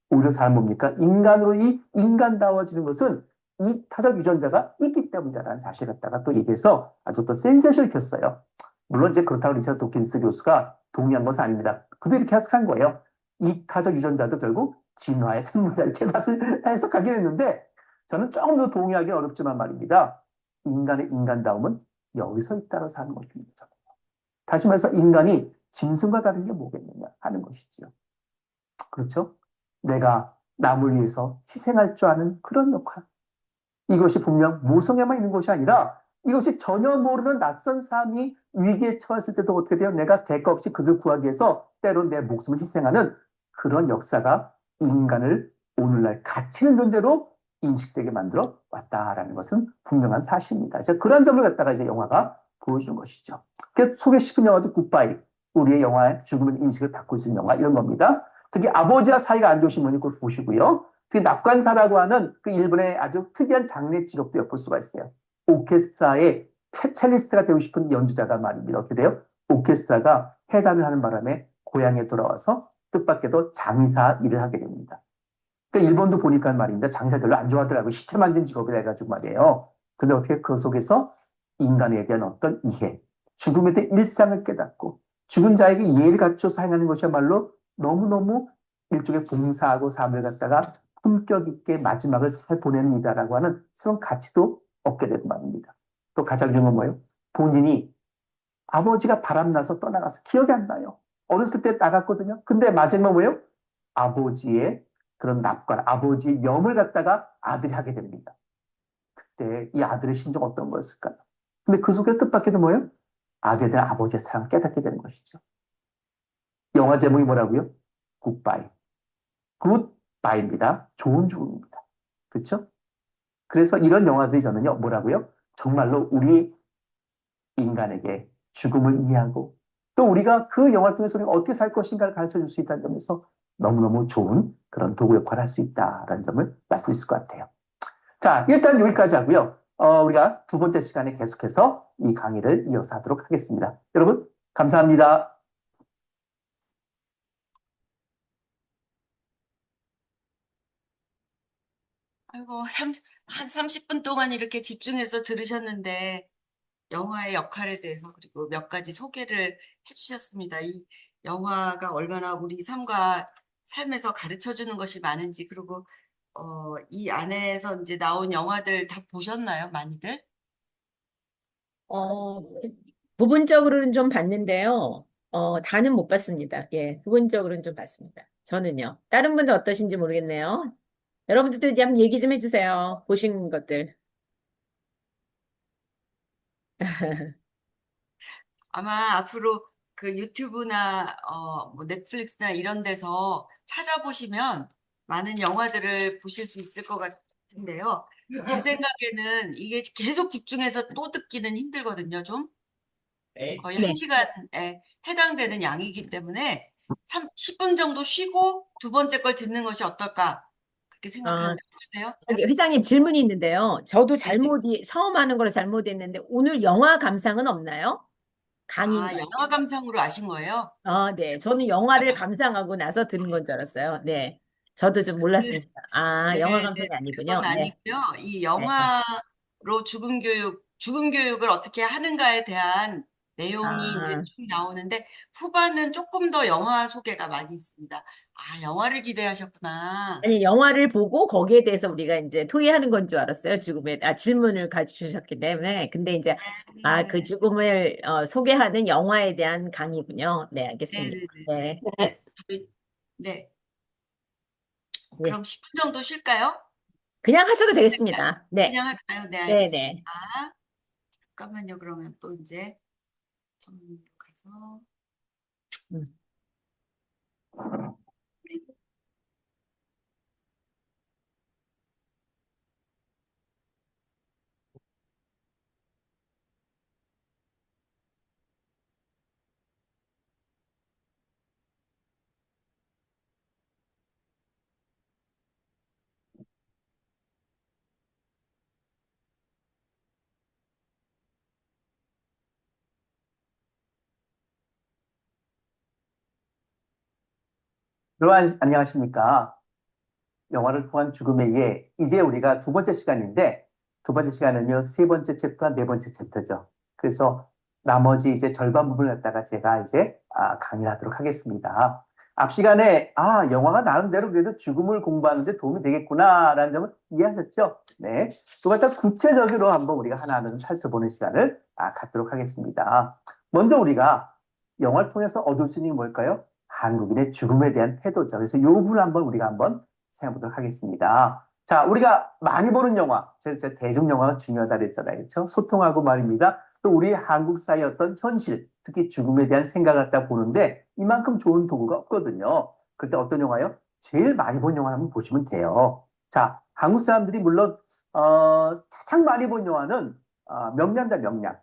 오히려 사람 뭡니까? 인간으로 이 인간다워지는 것은 이 타적 유전자가 있기 때문이다라는 사실을 갖다가 또 얘기해서 아주 또 센세이션을 켰어요. 물론 이제 그렇다고 리차드 도킨스 교수가 동의한 것은 아닙니다. 그도 이렇게 해석한 거예요. 이 타적 유전자도 결국 진화의 생물이다 이렇게 해석하긴 했는데 저는 조금 더 동의하기 어렵지만 말입니다. 인간의 인간다움은 여기서 있다고 사는 것입니다. 다시 말해서 인간이 짐승과 다른 게 뭐겠느냐 하는 것이지요. 그렇죠? 내가 남을 위해서 희생할 줄 아는 그런 역할. 이것이 분명 모성애만 있는 것이 아니라 이것이 전혀 모르는 낯선 사람이 위기에 처했을 때도 어떻게 돼요? 내가 대가 없이 그들 구하기 위해서 때론 내 목숨을 희생하는 그런 역사가 인간을 오늘날 가치 있는 존재로 인식되게 만들어 왔다라는 것은 분명한 사실입니다. 그런 점을 갖다가 이제 영화가 보여주는 것이죠. 소개시킨 영화도 굿바이, 우리의 영화의 죽음의 인식을 바꿀 수 있는 영화 이런 겁니다. 특히 아버지와 사이가 안 좋으신 분이 꼭 보시고요. 특히 납관사라고 하는 그 일본의 아주 특이한 장례 직업도 엿볼 수가 있어요. 오케스트라의 첼리스트가 되고 싶은 연주자가 말입니다. 어떻게 돼요? 오케스트라가 해단을 하는 바람에 고향에 돌아와서 뜻밖에도 장의사 일을 하게 됩니다. 그러니까 일본도 보니까 말입니다. 장의사 별로 안 좋아하더라고요. 시체 만진 직업이라 해가지고 말이에요. 근데 어떻게 그 속에서 인간에 대한 어떤 이해, 죽음에 대한 일상을 깨닫고 죽은 자에게 이해를 갖춰서 행하는 것이야말로 너무너무 일종의 봉사하고 삶을 갖다가 품격 있게 마지막을 잘 보내는 이다라고 하는 새로운 가치도 얻게 되고 말입니다. 또 가장 중요한 건 뭐예요? 본인이 아버지가 바람나서 떠나가서 기억이 안 나요. 어렸을 때 나갔거든요. 근데 마지막 뭐예요? 아버지의 그런 납관, 아버지의 염을 갖다가 아들이 하게 됩니다. 그때 이 아들의 심정 어떤 거였을까요? 근데 그 속에 뜻밖에도 뭐예요? 아들에 대한 아버지의 사랑을 깨닫게 되는 것이죠. 영화 제목이 뭐라고요? 굿바이. 굿바이입니다. 좋은 죽음입니다. 그렇죠? 그래서 이런 영화들이 저는요, 뭐라고요? 정말로 우리 인간에게 죽음을 이해하고 또 우리가 그 영화를 통해서 우리가 어떻게 살 것인가를 가르쳐 줄 수 있다는 점에서 너무너무 좋은 그런 도구 역할을 할 수 있다는 점을 알 수 있을 것 같아요. 자, 일단 여기까지 하고요. 우리가 두 번째 시간에 계속해서 이 강의를 이어서 하도록 하겠습니다. 여러분, 감사합니다. 아이고, 한 30분 동안 이렇게 집중해서 들으셨는데, 영화의 역할에 대해서 그리고 몇 가지 소개를 해주셨습니다. 이 영화가 얼마나 우리 삶과 삶에서 가르쳐 주는 것이 많은지, 그리고 이 안에서 이제 나온 영화들 다 보셨나요, 많이들? 어, 부분적으로는 좀 봤는데요. 다는 못 봤습니다. 예, 부분적으로는 좀 봤습니다. 저는요. 다른 분들 어떠신지 모르겠네요. 여러분들도 이제 한번 얘기 좀 해주세요. 보신 것들. 아마 앞으로 그 유튜브나 뭐 넷플릭스나 이런 데서 찾아보시면 많은 영화들을 보실 수 있을 것 같은데요. 제 생각에는 이게 계속 집중해서 또 듣기는 힘들거든요, 좀. 거의 네. 1시간에 해당되는 양이기 때문에 10분 정도 쉬고 두 번째 걸 듣는 것이 어떨까 그렇게 아, 생각하는데 어떠세요? 저기 회장님 질문이 있는데요. 저도 네네. 처음 하는 거로 잘못했는데 오늘 영화 감상은 없나요? 아, 강의인가요? 영화 감상으로 아신 거예요? 아, 네. 저는 영화를 감상하고 나서 들은 건 줄 알았어요. 네. 저도 좀 그, 몰랐습니다. 아, 네, 영화 네, 감상이 그건 아니군요. 네. 아니고요. 이 네. 영화로 죽음 교육을 어떻게 하는가에 대한 내용이 이제 아, 쭉 나오는데 후반은 조금 더 영화 소개가 많이 있습니다. 아, 영화를 기대하셨구나. 아니, 영화를 보고 거기에 대해서 우리가 이제 토의하는 건 줄 알았어요. 질문을 가져주셨기 때문에. 근데 이제, 그 네, 죽음을 소개하는 영화에 대한 강의군요. 네, 네, 알겠습니다. 네, 네, 네. 네. 네. 네. 그럼 10분 정도 쉴까요? 그냥 하셔도 되겠습니다. 네. 그냥 할까요? 네, 알겠습니다. 네네. 잠깐만요. 그러면 또 이제 가서 음. 여러분, 안녕하십니까. 영화를 통한 죽음의 예. 이제 우리가 두 번째 시간인데, 두 번째 시간은요, 세 번째 챕터와 네 번째 챕터죠. 그래서 나머지 이제 절반 부분을 갖다가 제가 이제 강의를 하도록 하겠습니다. 앞 시간에, 영화가 나름대로 그래도 죽음을 공부하는데 도움이 되겠구나라는 점을 이해하셨죠? 네. 또 갖다 구체적으로 한번 우리가 하나하나 좀 살펴보는 시간을 갖도록 하겠습니다. 먼저 우리가 영화를 통해서 얻을 수 있는 게 뭘까요? 한국인의 죽음에 대한 태도죠. 그래서 이 부분을 한번 우리가 한번 생각해보도록 하겠습니다. 자, 우리가 많이 보는 영화, 제가 대중 영화가 중요하다 그랬잖아요. 그렇죠? 소통하고 말입니다. 또 우리 한국 사회의 어떤 현실, 특히 죽음에 대한 생각을 갖다 보는데 이만큼 좋은 도구가 없거든요. 그때 어떤 영화요? 제일 많이 본 영화 한번 보시면 돼요. 자, 한국 사람들이 물론 가장 많이 본 영화는 명량다 명량.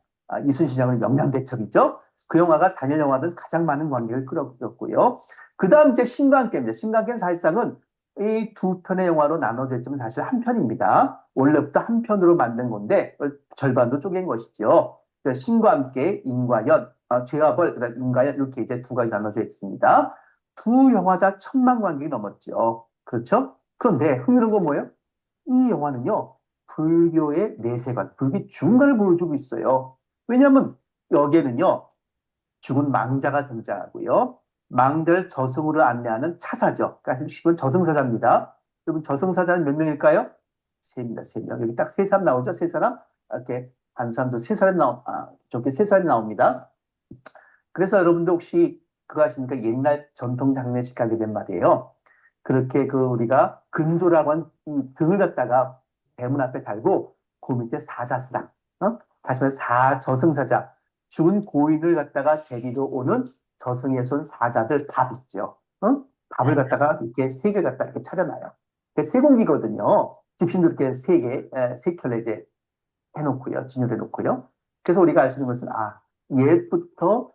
이순신 장군의 명량대첩이죠. 그 영화가 단일 영화는 가장 많은 관객을 끌었고요. 그 다음 이제 신과 함께입니다. 신과 함께는 사실상은 이 두 편의 영화로 나눠져 있지만 사실 한 편입니다. 원래부터 한 편으로 만든 건데 절반도 쪼갠 것이죠. 신과 함께 인과연, 죄와 벌, 그다음 인과연 이렇게 이제 두 가지 나눠져 있습니다. 두 영화 다 1,000만 관객이 넘었죠. 그렇죠? 그런데 흥미로운 건 뭐예요? 이 영화는요, 불교의 내세관, 불교 중간을 보여주고 있어요. 왜냐하면 여기에는요, 죽은 망자가 등장하고요. 망자를 저승으로 안내하는 차사죠. 그러니까 쉽은 저승사자입니다. 여러분, 저승사자는 몇 명일까요? 세입니다, 세 명. 여기 딱 세 사람 나오죠? 세 사람? 이렇게 한 사람도 세 사람 저게 세 사람이 나옵니다. 그래서 여러분도 혹시 그거 아십니까? 옛날 전통 장례식 가게 된 말이에요. 그렇게 우리가 근조라고 한 이 등을 갖다가 대문 앞에 달고 그 밑에 사자상, 다시 말해 저승사자, 죽은 고인을 갖다가 데리러 오는 저승에서 온 사자들 밥 있죠. 밥을 갖다가 이렇게 세 개 갖다 이렇게 차려놔요. 세 공기거든요. 집신도 이렇게 세 켤레 이제 해놓고요. 진열해 놓고요. 그래서 우리가 알 수 있는 것은 옛부터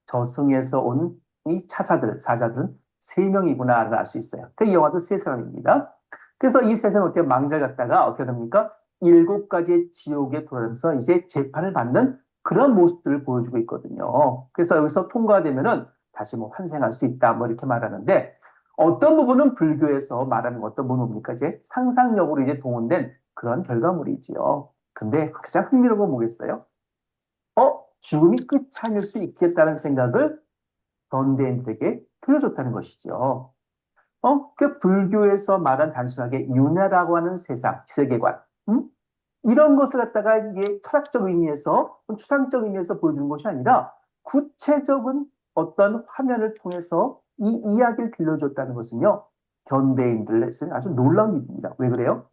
저승에서 온 이 사자들은 세 명이구나를 알 수 있어요. 그 영화도 세 사람입니다. 그래서 이 세 사람 어떻게 망자 갖다가 어떻게 됩니까? 7가지의 지옥에 돌아가면서 이제 재판을 받는 그런 모습들을 보여주고 있거든요. 그래서 여기서 통과되면은 다시 뭐 환생할 수 있다, 뭐 이렇게 말하는데 어떤 부분은 불교에서 말하는 어떤 부분입니까? 이제 상상력으로 이제 동원된 그런 결과물이지요. 근데 가장 흥미로운 건 뭐겠어요? 죽음이 끝이 아닐 수 있겠다는 생각을 현대인들에게 들려줬다는 것이죠. 그 불교에서 말한 단순하게 윤회라고 하는 세상, 세계관, 이런 것을 갖다가 이게 철학적 의미에서, 추상적 의미에서 보여주는 것이 아니라 구체적인 어떤 화면을 통해서 이 이야기를 들려줬다는 것은요, 현대인들에게는 아주 놀라운 일입니다. 왜 그래요?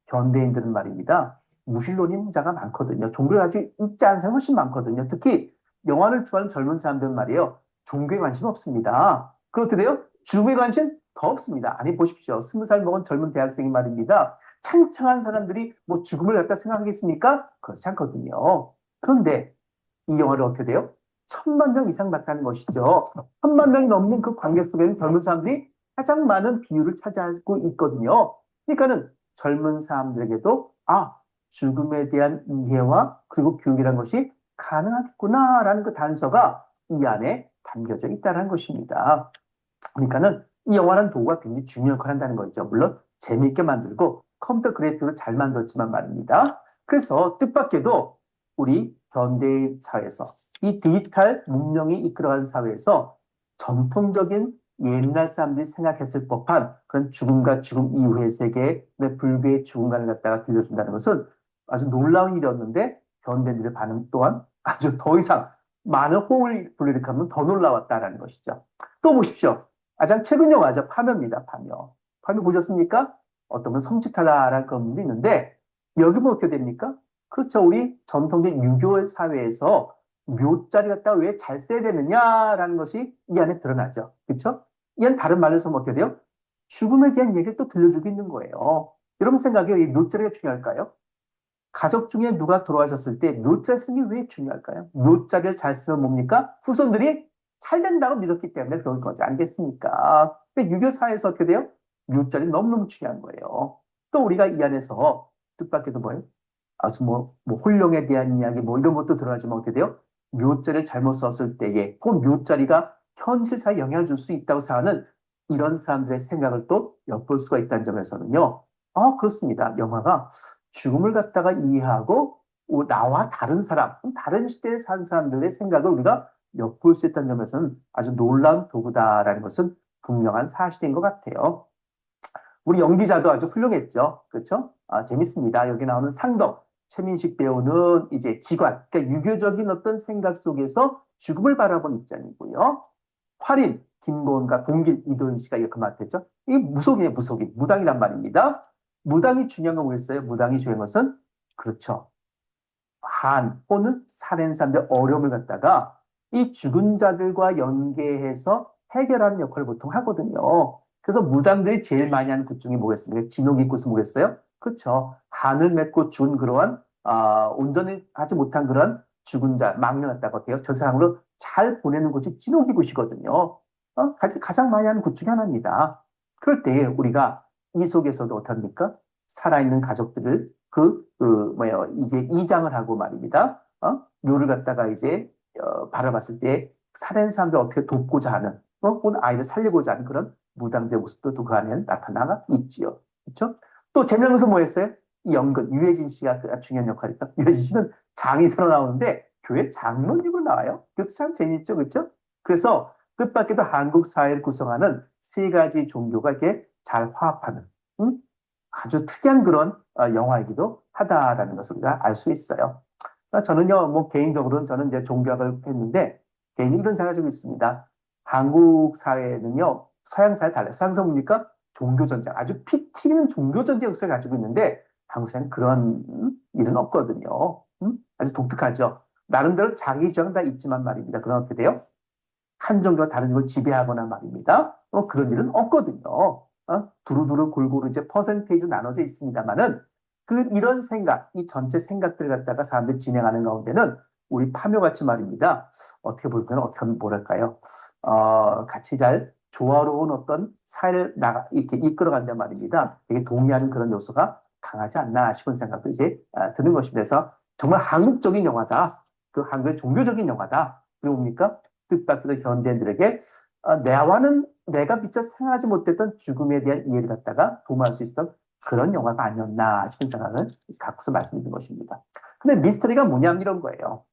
현대인들은 말입니다. 무신론자가 많거든요. 종교를 아주 잊지 않은 사람이 훨씬 많거든요. 특히 영화를 좋아하는 젊은 사람들은 말이에요. 종교에 관심 없습니다. 그렇대요. 죽음에 관심 더 없습니다. 아니 보십시오. 20살 먹은 젊은 대학생이 말입니다. 창창한 사람들이 뭐 죽음을 갖다 생각하겠습니까? 그렇지 않거든요. 그런데 이 영화를 어떻게 돼요? 1,000만 명 이상 봤다는 것이죠. 1,000만 명이 넘는 그 관객 속에는 젊은 사람들이 가장 많은 비율을 차지하고 있거든요. 그러니까는 젊은 사람들에게도 죽음에 대한 이해와 그리고 교육이라는 것이 가능하겠구나라는 그 단서가 이 안에 담겨져 있다는 것입니다. 그러니까는 이 영화라는 도구가 굉장히 중요한 역할을 한다는 거죠. 물론 재미있게 만들고 컴퓨터 그래픽으로 잘 만들었지만 말입니다. 그래서 뜻밖에도 우리 현대 사회에서 이 디지털 문명이 이끌어가는 사회에서 전통적인 옛날 사람들이 생각했을 법한 그런 죽음과 죽음 이후의 세계, 불교의 죽음관을 갖다가 들려준다는 것은 아주 놀라운 일이었는데 현대인들의 반응 또한 아주 더 이상 많은 호응을 불러일으키면 더 놀라웠다라는 것이죠. 또 보십시오. 가장 최근 영화죠. 파묘입니다. 파묘. 파묘 보셨습니까? 어떤 분 섬찟하다라는 그런 분도 있는데 여기 보면 어떻게 됩니까? 그렇죠. 우리 전통적인 유교 사회에서 묘자리 갖다가 왜 잘 써야 되느냐라는 것이 이 안에 드러나죠. 그렇죠? 이건 다른 말로 해서 어떻게 돼요? 죽음에 대한 얘기를 또 들려주고 있는 거예요. 여러분 생각에 이 묘자리가 중요할까요? 가족 중에 누가 돌아가셨을 때 묘자 쓰는 게 왜 중요할까요? 묘자리를 잘 쓰면 뭡니까? 후손들이 잘 된다고 믿었기 때문에 그런 거지 아니겠습니까? 근데 유교사에서 어떻게 돼요? 묘자리 너무너무 중요한 거예요. 또 우리가 이 안에서 뜻밖에도 뭐예요? 아주 뭐 혼령에 대한 이야기 뭐 이런 것도 들어가지만 어떻게 돼요? 묘자리를 잘못 썼을 때에 그 묘자리가 현실사에 영향을 줄 수 있다고 생각하는 이런 사람들의 생각을 또 엿볼 수가 있다는 점에서는요. 그렇습니다. 영화가 죽음을 갖다가 이해하고 나와 다른 사람, 다른 시대에 산 사람들의 생각을 우리가 엿볼 수 있다는 점에서는 아주 놀라운 도구다라는 것은 분명한 사실인 것 같아요. 우리 연기자도 아주 훌륭했죠. 그렇죠? 재밌습니다. 여기 나오는 상덕, 최민식 배우는 이제 지관, 그러니까 유교적인 어떤 생각 속에서 죽음을 바라본 입장이고요. 활인, 김고은과 동길, 이도현 씨가 이렇게 맡았죠. 이 무속이에요, 무속인. 무당이란 말입니다. 무당이 중요한 건 뭐겠어요? 무당이 중요한 것은, 그렇죠. 혹은 살인 사람들의 어려움을 갖다가 이 죽은 자들과 연계해서 해결하는 역할을 보통 하거든요. 그래서 무당들이 제일 많이 하는 것 중에 뭐겠습니까? 진옥이 꽃은 뭐겠어요? 그렇죠. 한을 맺고 준 그러한 온전히 하지 못한 그런 죽은 자, 망령했다고 어때요? 저 세상으로 잘 보내는 곳이 진옥이 곳이거든요. 가장 많이 하는 곳 중에 하나입니다. 그럴 때 우리가 이 속에서도 어떻습니까? 살아있는 가족들을 이제 이장을 하고 말입니다. 묘를 갖다가 이제, 바라봤을 때 살아있는 사람들 어떻게 돕고자 하는, 혹은 아이를 살리고자 하는 그런 무당의 모습도 또 그 안에 나타나가 있지요. 그렇죠? 또 재미난 것은 뭐였어요? 이 연근, 유해진 씨가 그 중요한 역할이죠. 유해진 씨는 장의사로 나오는데 교회 장로님으로 나와요. 그것도 참 재밌죠. 그렇죠? 그래서 뜻밖에도 한국 사회를 구성하는 세 가지 종교가 이렇게 잘 화합하는, 음? 아주 특이한 그런 영화이기도 하다라는 것을 우리가 알 수 있어요. 저는요, 뭐 개인적으로는 저는 이제 종교학을 했는데 개인이 이런 생각을 좀 있습니다. 한국 사회는요, 서양 사회 달라요. 서양 사회 뭡니까? 종교 전쟁, 아주 피 튀기는 종교 전쟁 역사를 가지고 있는데 한국 사회는 그런 일은 없거든요. 아주 독특하죠. 나름대로 자기 주장은 다 있지만 말입니다. 그럼 어떻게 돼요? 한 종교가 다른 종교를 지배하거나 말입니다. 그런 일은 없거든요. 두루두루 골고루 이제 퍼센테이지 나눠져 있습니다만은 이런 생각, 이 전체 생각들 갖다가 사람들이 진행하는 가운데는 우리 파묘같이 말입니다. 어떻게 볼까요? 어떻게 하면 뭐랄까요? 같이 잘 조화로운 어떤 사회를 이렇게 이끌어간단 말입니다. 되게 동의하는 그런 요소가 강하지 않나 싶은 생각도 이제 드는 것입니다. 그래서 정말 한국적인 영화다. 그 한국의 종교적인 영화다. 그리고 뭡니까? 뜻밖에도 현대인들에게 내가 미처 생각하지 못했던 죽음에 대한 이해를 갖다가 도모할 수 있었던 그런 영화가 아니었나 싶은 생각을 갖고서 말씀드린 것입니다. 근데 미스터리가 뭐냐면 이런 거예요.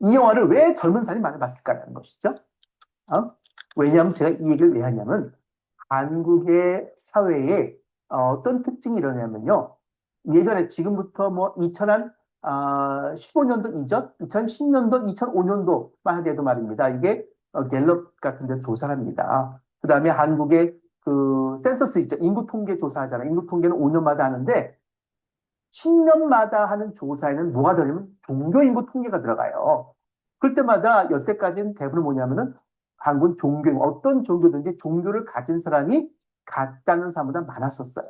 이 영화를 왜 젊은 사람이 많이 봤을까라는 것이죠. 왜냐하면 제가 이 얘기를 왜 하냐면 한국의 사회에 어떤 특징이 일어나냐면요. 예전에 지금부터 뭐 2015년도 이전, 2010년도, 2005년도만 하더라도 말입니다. 이게 갤럽 같은 데 조사합니다. 그 다음에 한국의 그 센서스 있죠. 인구 통계 조사하잖아요. 인구 통계는 5년마다 하는데 10년마다 하는 조사에는 뭐가 들어가냐면 종교 인구 통계가 들어가요. 그럴 때마다 여태까지는 대부분 뭐냐면은 한국은 어떤 종교든지 종교를 가진 사람이 가짜 않는 사람보다 많았었어요.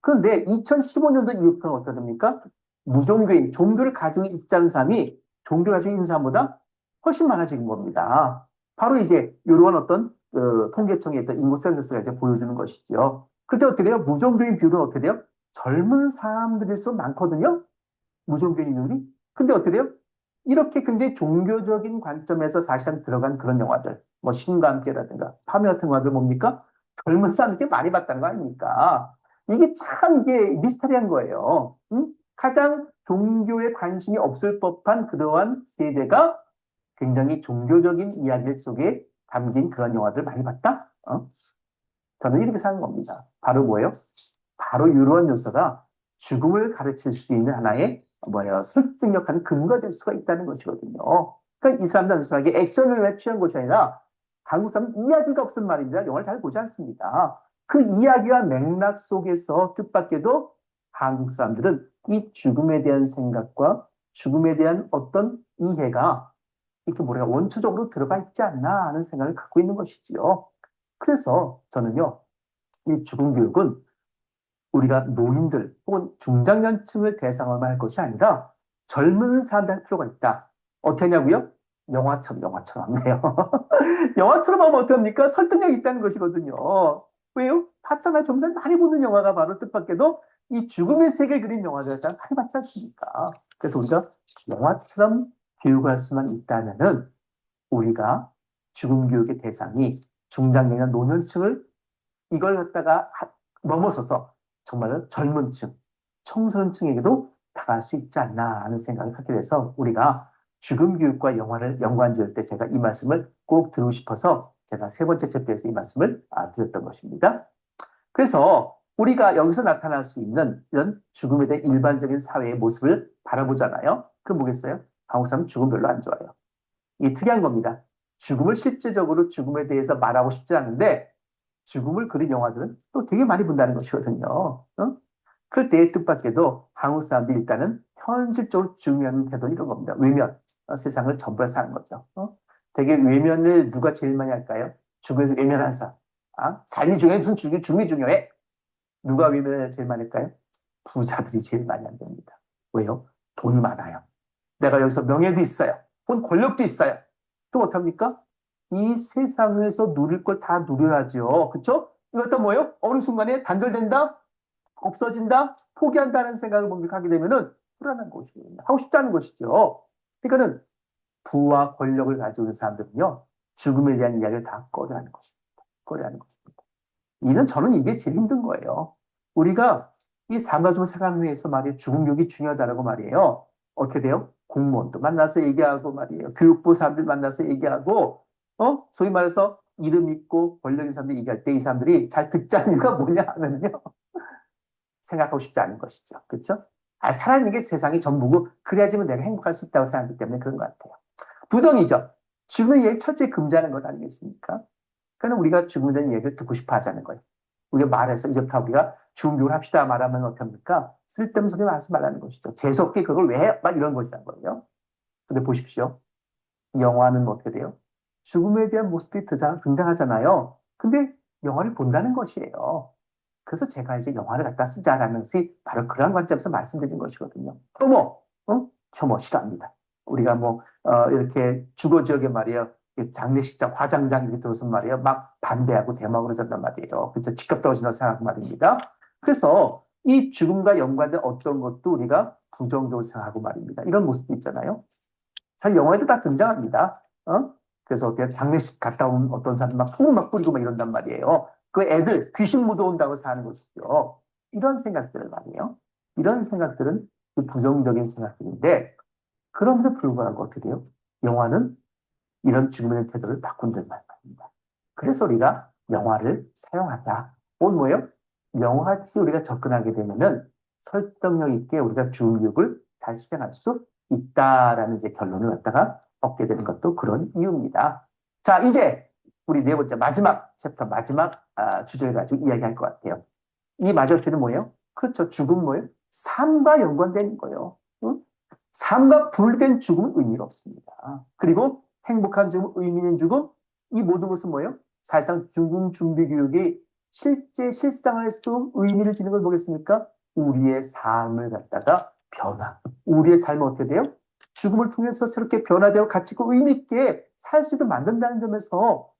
그런데 2015년도 이후부터는 어떻게 됩니까? 무종교인, 종교를 가지고 있지 않은 사람이 종교를 가지고 있는 사람보다 훨씬 많아진 겁니다. 바로 이제 이런 어떤 통계청의 어떤 인구 센서스가 이제 보여주는 것이죠. 그때 어떻게 돼요? 무종교인 비율은 어떻게 돼요? 젊은 사람들일수록 많거든요. 무종교인들이. 근데 어떻게 돼요? 이렇게 굉장히 종교적인 관점에서 사실상 들어간 그런 영화들, 뭐 신과 함께라든가 파묘 같은 영화들 뭡니까? 젊은 사람들이 많이 봤다는 거 아닙니까? 이게 미스터리한 거예요. 응? 가장 종교에 관심이 없을 법한 그러한 세대가 굉장히 종교적인 이야기 속에 담긴 그런 영화들을 많이 봤다? 저는 이렇게 생각하는 겁니다. 바로 뭐예요? 바로 이러한 요소가 죽음을 가르칠 수 있는 하나의 설득력한 근거가 될 수가 있다는 것이거든요. 그러니까 이 사람들 단순하게 액션을 왜 취한 것이 아니라 한국 사람은 이야기가 없은 말입니다. 영화를 잘 보지 않습니다. 그 이야기와 맥락 속에서 뜻밖에도 한국 사람들은 이 죽음에 대한 생각과 죽음에 대한 어떤 이해가 이렇게 원초적으로 들어가 있지 않나 하는 생각을 갖고 있는 것이지요. 그래서 저는요, 이 죽음 교육은 우리가 노인들 혹은 중장년층을 대상으로 할 것이 아니라 젊은 사람들 할 필요가 있다. 어떻게 하냐고요? 영화처럼 하네요. 영화처럼 하면 어떡합니까? 설득력이 있다는 것이거든요. 왜요? 봤잖아요. 점점 많이 보는 영화가 바로 뜻밖에도 이 죽음의 세계를 그린 영화들 많이 봤지 않습니까? 그래서 우리가 영화처럼 교육할 수만 있다면은 우리가 죽음 교육의 대상이 중장년이나 노년층을 이걸 갖다가 넘어서서 정말로 젊은 층, 청소년층에게도 다가갈 수 있지 않나 하는 생각을 갖게 돼서 우리가 죽음 교육과 영화를 연관 지을 때 제가 이 말씀을 꼭 드리고 싶어서 제가 세 번째 챕터에서 이 말씀을 드렸던 것입니다. 그래서 우리가 여기서 나타날 수 있는 이런 죽음에 대한 일반적인 사회의 모습을 바라보잖아요. 그럼 뭐겠어요? 한국 사람은 죽음 별로 안 좋아해요. 이게 특이한 겁니다. 죽음을 실질적으로 죽음에 대해서 말하고 싶지 않은데 죽음을 그린 영화들은 또 되게 많이 본다는 것이거든요. 그럴 때 뜻밖에도 한국 사람들이 일단은 현실적으로 중요한 태도는 이런 겁니다. 외면. 세상을 전부 다 사는 거죠. 되게 외면을 누가 제일 많이 할까요? 죽음에서 외면하는 사람. 삶이 중요해? 무슨 죽음이 중요해? 누가 외면을 제일 많이 할까요? 부자들이 제일 많이 한답니다. 왜요? 돈이 많아요. 내가 여기서 명예도 있어요. 혹은 권력도 있어요. 또 어떡합니까? 이 세상에서 누릴 걸 다 누려야죠. 그쵸? 이것도 뭐예요? 어느 순간에 단절된다? 없어진다? 포기한다는 생각을 뭡니까? 하게 되면은 불안한 것이죠. 하고 싶지 않은 것이죠. 그러니까는 부와 권력을 가지고 있는 사람들은요, 죽음에 대한 이야기를 다 꺼려하는 것입니다. 꺼려하는 것입니다. 저는 이게 제일 힘든 거예요. 우리가 이 삶가지고 생활을 위해서 말이에요. 죽음 교육이 중요하다고 말이에요. 어떻게 돼요? 공무원도 만나서 얘기하고 말이에요. 교육부 사람들 만나서 얘기하고, 소위 말해서 이름 있고 권력 있는 사람들 얘기할 때 이 사람들이 잘 듣지 않는 이유가 뭐냐 하면요. 생각하고 싶지 않은 것이죠. 그렇죠? 살아있는 게 세상이 전부고 그래야지만 내가 행복할 수 있다고 생각하기 때문에 그런 것 같아요. 부정이죠. 죽음의 얘기 철저히 금지하는 것 아니겠습니까? 그러니까 우리가 죽음에 대한 얘기를 듣고 싶어 하자는 거예요. 우리가 말해서 이제부터 우리가 죽음 교육을 합시다 말하면 어떡합니까? 쓸데없는 소리 하지 말라는 것이죠. 재수없게 그걸 왜 해? 막 이런 것이란 거예요. 근데 보십시오. 영화는 어떻게 돼요? 죽음에 대한 모습이 등장하잖아요. 근데 영화를 본다는 것이에요. 그래서 제가 이제 영화를 갖다 쓰자라는 것이 바로 그런 관점에서 말씀드린 것이거든요. 혐오 싫어합니다. 우리가 이렇게 주거 지역에 말이에요. 장례식장, 화장장 이렇게 들어서 말이에요. 막 반대하고 대마고 그러잔단 말이에요. 그렇죠. 직접 떨어진다고 생각하고 말입니다. 그래서 이 죽음과 연관된 어떤 것도 우리가 부정적으로 생각하고 말입니다. 이런 모습도 있잖아요. 사실 영화에도 다 등장합니다. 그래서 어떻게 장례식 갔다 온 어떤 사람 막 소금 막 뿌리고 막 이런단 말이에요. 그 애들 귀신 묻어온다고 사는 것이죠. 이런 생각들을 말이에요. 이런 생각들은 그 부정적인 생각들인데 그럼에도 불구하고 어떻게 돼요? 영화는 이런 죽음의 태도를 바꾼다는 말입니다. 그래서 우리가 영화를 사용하자. 곧 뭐예요? 영화같이 우리가 접근하게 되면은 설득력 있게 우리가 죽음 교육을 잘 실행할 수 있다라는 이제 결론을 갖다가 얻게 되는 것도 그런 이유입니다. 자, 이제 우리 네 번째 마지막 챕터 마지막 주제를 가지고 이야기할 것 같아요. 이 마지막 주제는 뭐예요? 그렇죠. 죽음 뭐예요? 삶과 연관된 거예요. 응? 삶과 분리된 죽음은 의미가 없습니다. 그리고 행복한 죽음, 의미 있는 죽음, 이 모든 것은 뭐예요? 사실상 죽음 준비 교육이 실제 실생활에서도 의미를 지는 걸 보겠습니까? 우리의 삶을 갖다가 변화. 우리의 삶은 어떻게 돼요? 죽음을 통해서 새롭게 변화되어 가치 있고 의미 있게 살 수 있게 만든다는 점에서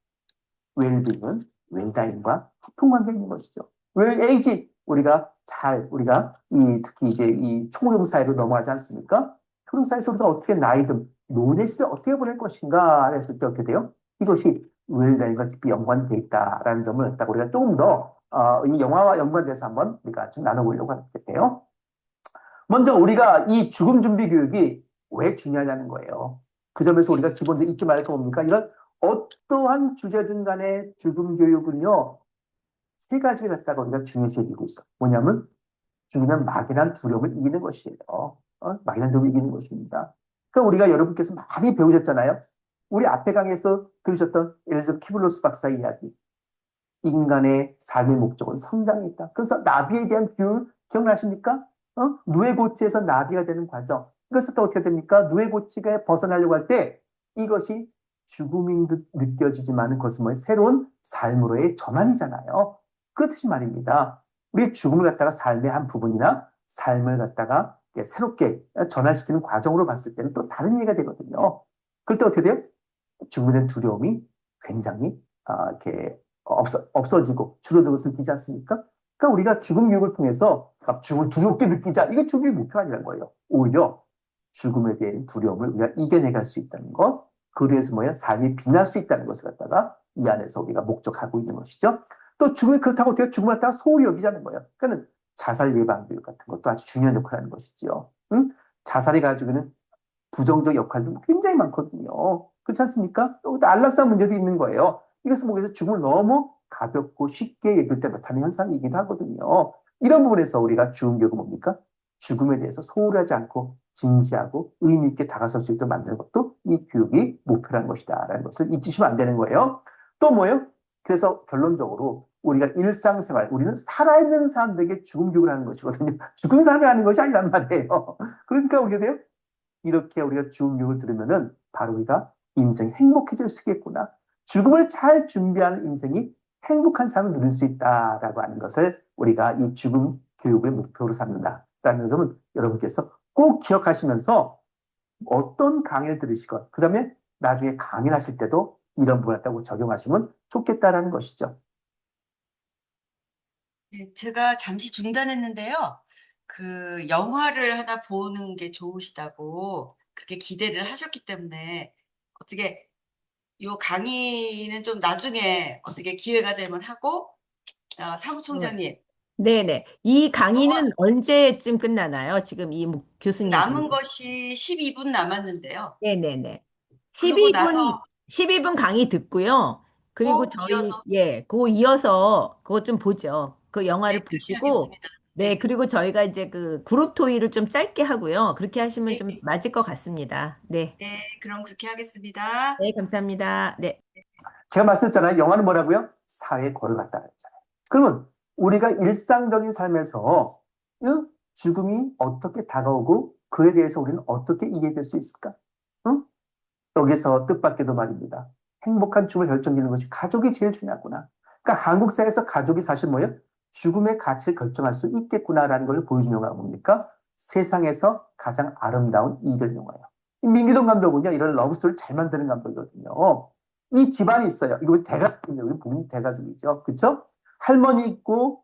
웰빙은 웰다인과 소통 관계에 있는 것이죠. 웰에이지 우리가 특히 이제 이 초령 사회로 넘어가지 않습니까? 초령 사회에서 우리가 어떻게 나이든 노년 시대 어떻게 보낼 것인가 했을 때 어떻게 돼요? 이것이 웰다인과 깊이 연관되어 있다라는 점을 갖다가 우리가 조금 더 이 영화와 연관돼서 한번 우리가 좀 나눠보려고 하겠대요. 먼저 우리가 이 죽음 준비 교육이 왜 중요하냐는 거예요. 그 점에서 우리가 기본적으로 잊지 말고 뭡니까? 이런 어떠한 주제든 간에 죽음 교육은요, 세 가지를 갖다가 우리가 중요시 여기고 있어. 뭐냐면, 죽으면 막연한 두려움을 이기는 것이에요. 막연한 두려움을 이기는 것입니다. 그러니까 우리가 여러분께서 많이 배우셨잖아요. 우리 앞에 강의에서 들으셨던 엘리자베스 키블로스 박사 이야기. 인간의 삶의 목적은 성장에 있다. 그래서 나비에 대한 비유 기억나십니까? 누에고치에서 나비가 되는 과정. 이것을 또 어떻게 됩니까? 누에고치가 벗어나려고 할 때 이것이 죽음이 느껴지지만 그것은 뭐예요? 새로운 삶으로의 전환이잖아요. 그렇듯이 말입니다. 우리의 죽음을 갖다가 삶의 한 부분이나 삶을 갖다가 새롭게 전환시키는 과정으로 봤을 때는 또 다른 얘기가 되거든요. 그럴 때 어떻게 돼요? 죽음에 대한 두려움이 굉장히 이렇게 없어지고 줄어드는 것을 느끼지 않습니까? 그러니까 우리가 죽음 교육을 통해서 죽음을 두렵게 느끼자. 이게 죽음의 목표가 아니라는 거예요. 오히려 죽음에 대한 두려움을 우리가 이겨내갈 수 있다는 것. 그래서 뭐야? 삶이 빛날 수 있다는 것을 갖다가 이 안에서 우리가 목적하고 있는 것이죠. 또 죽음이 그렇다고 어떻게 죽음을 갖다가 소홀히 여기자는 거예요. 그러니까 자살 예방 교육 같은 것도 아주 중요한 역할을 하는 것이죠. 응? 자살이 가지고 있는 부정적 역할도 굉장히 많거든요. 그렇지 않습니까? 또 안락사 문제도 있는 거예요. 이것은 뭐겠어요? 죽음을 너무 가볍고 쉽게 얘기할 때 나타나는 현상이기도 하거든요. 이런 부분에서 우리가 죽음 교육은 뭡니까? 죽음에 대해서 소홀하지 않고 진지하고 의미 있게 다가설 수 있도록 만드는 것도 이 교육이 목표라는 것이다라는 것을 잊으시면 안 되는 거예요. 또 뭐예요? 그래서 결론적으로 우리가 일상생활, 우리는 살아있는 사람들에게 죽음 교육을 하는 것이거든요. 죽은 사람이 하는 것이 아니란 말이에요. 그러니까 어떻게 돼요? 이렇게 우리가 죽음 교육을 들으면은 바로 우리가 인생 행복해질 수 있겠구나. 죽음을 잘 준비하는 인생이 행복한 삶을 누릴 수 있다라고 하는 것을 우리가 이 죽음 교육의 목표로 삼는다라는 점을 여러분께서 꼭 기억하시면서 어떤 강의를 들으시건 그 다음에 나중에 강의를 하실 때도 이런 부분을 갖다고 적용하시면 좋겠다라는 것이죠. 네, 제가 잠시 중단했는데요. 그 영화를 하나 보는 게 좋으시다고 그렇게 기대를 하셨기 때문에 어떻게 요 강의는 좀 나중에 어떻게 기회가 되면 하고 사무총장님 네네. 이 영화 강의는 언제쯤 끝나나요? 지금 교수님 남은 강의. 것이 12분 남았는데요. 네네네. 그러고 나서 12분 강의 듣고요. 그리고 꼭 이어서 그거 이어서 그거 좀 보죠. 그 네, 영화를 그렇게 보시고, 하겠습니다. 네, 네, 그리고 저희가 이제 그 그룹 토의를 좀 짧게 하고요. 그렇게 하시면 좀 네, 맞을 것 같습니다. 네. 네, 그럼 그렇게 하겠습니다. 네, 감사합니다. 네. 제가 말씀드렸잖아요. 영화는 뭐라고요? 사회에 걸어갔다 그랬잖아요. 그러면 우리가 일상적인 삶에서 응? 죽음이 어떻게 다가오고 그에 대해서 우리는 어떻게 이해될 수 있을까? 응? 여기서 뜻밖에도 말입니다. 행복한 죽음을 결정짓는 것이 가족이 제일 중요하구나. 그러니까 한국 사회에서 가족이 사실 뭐예요? 죽음의 가치를 결정할 수 있겠구나라는 걸 보여주는 영화가 뭡니까? 세상에서 가장 아름다운 이별 영화예요. 민기동 감독은요, 이런 러브스토리를 잘 만드는 감독이거든요. 이 집안이 있어요. 이거 대가족이에요. 우리 보면 대가족이죠. 그쵸? 할머니 있고,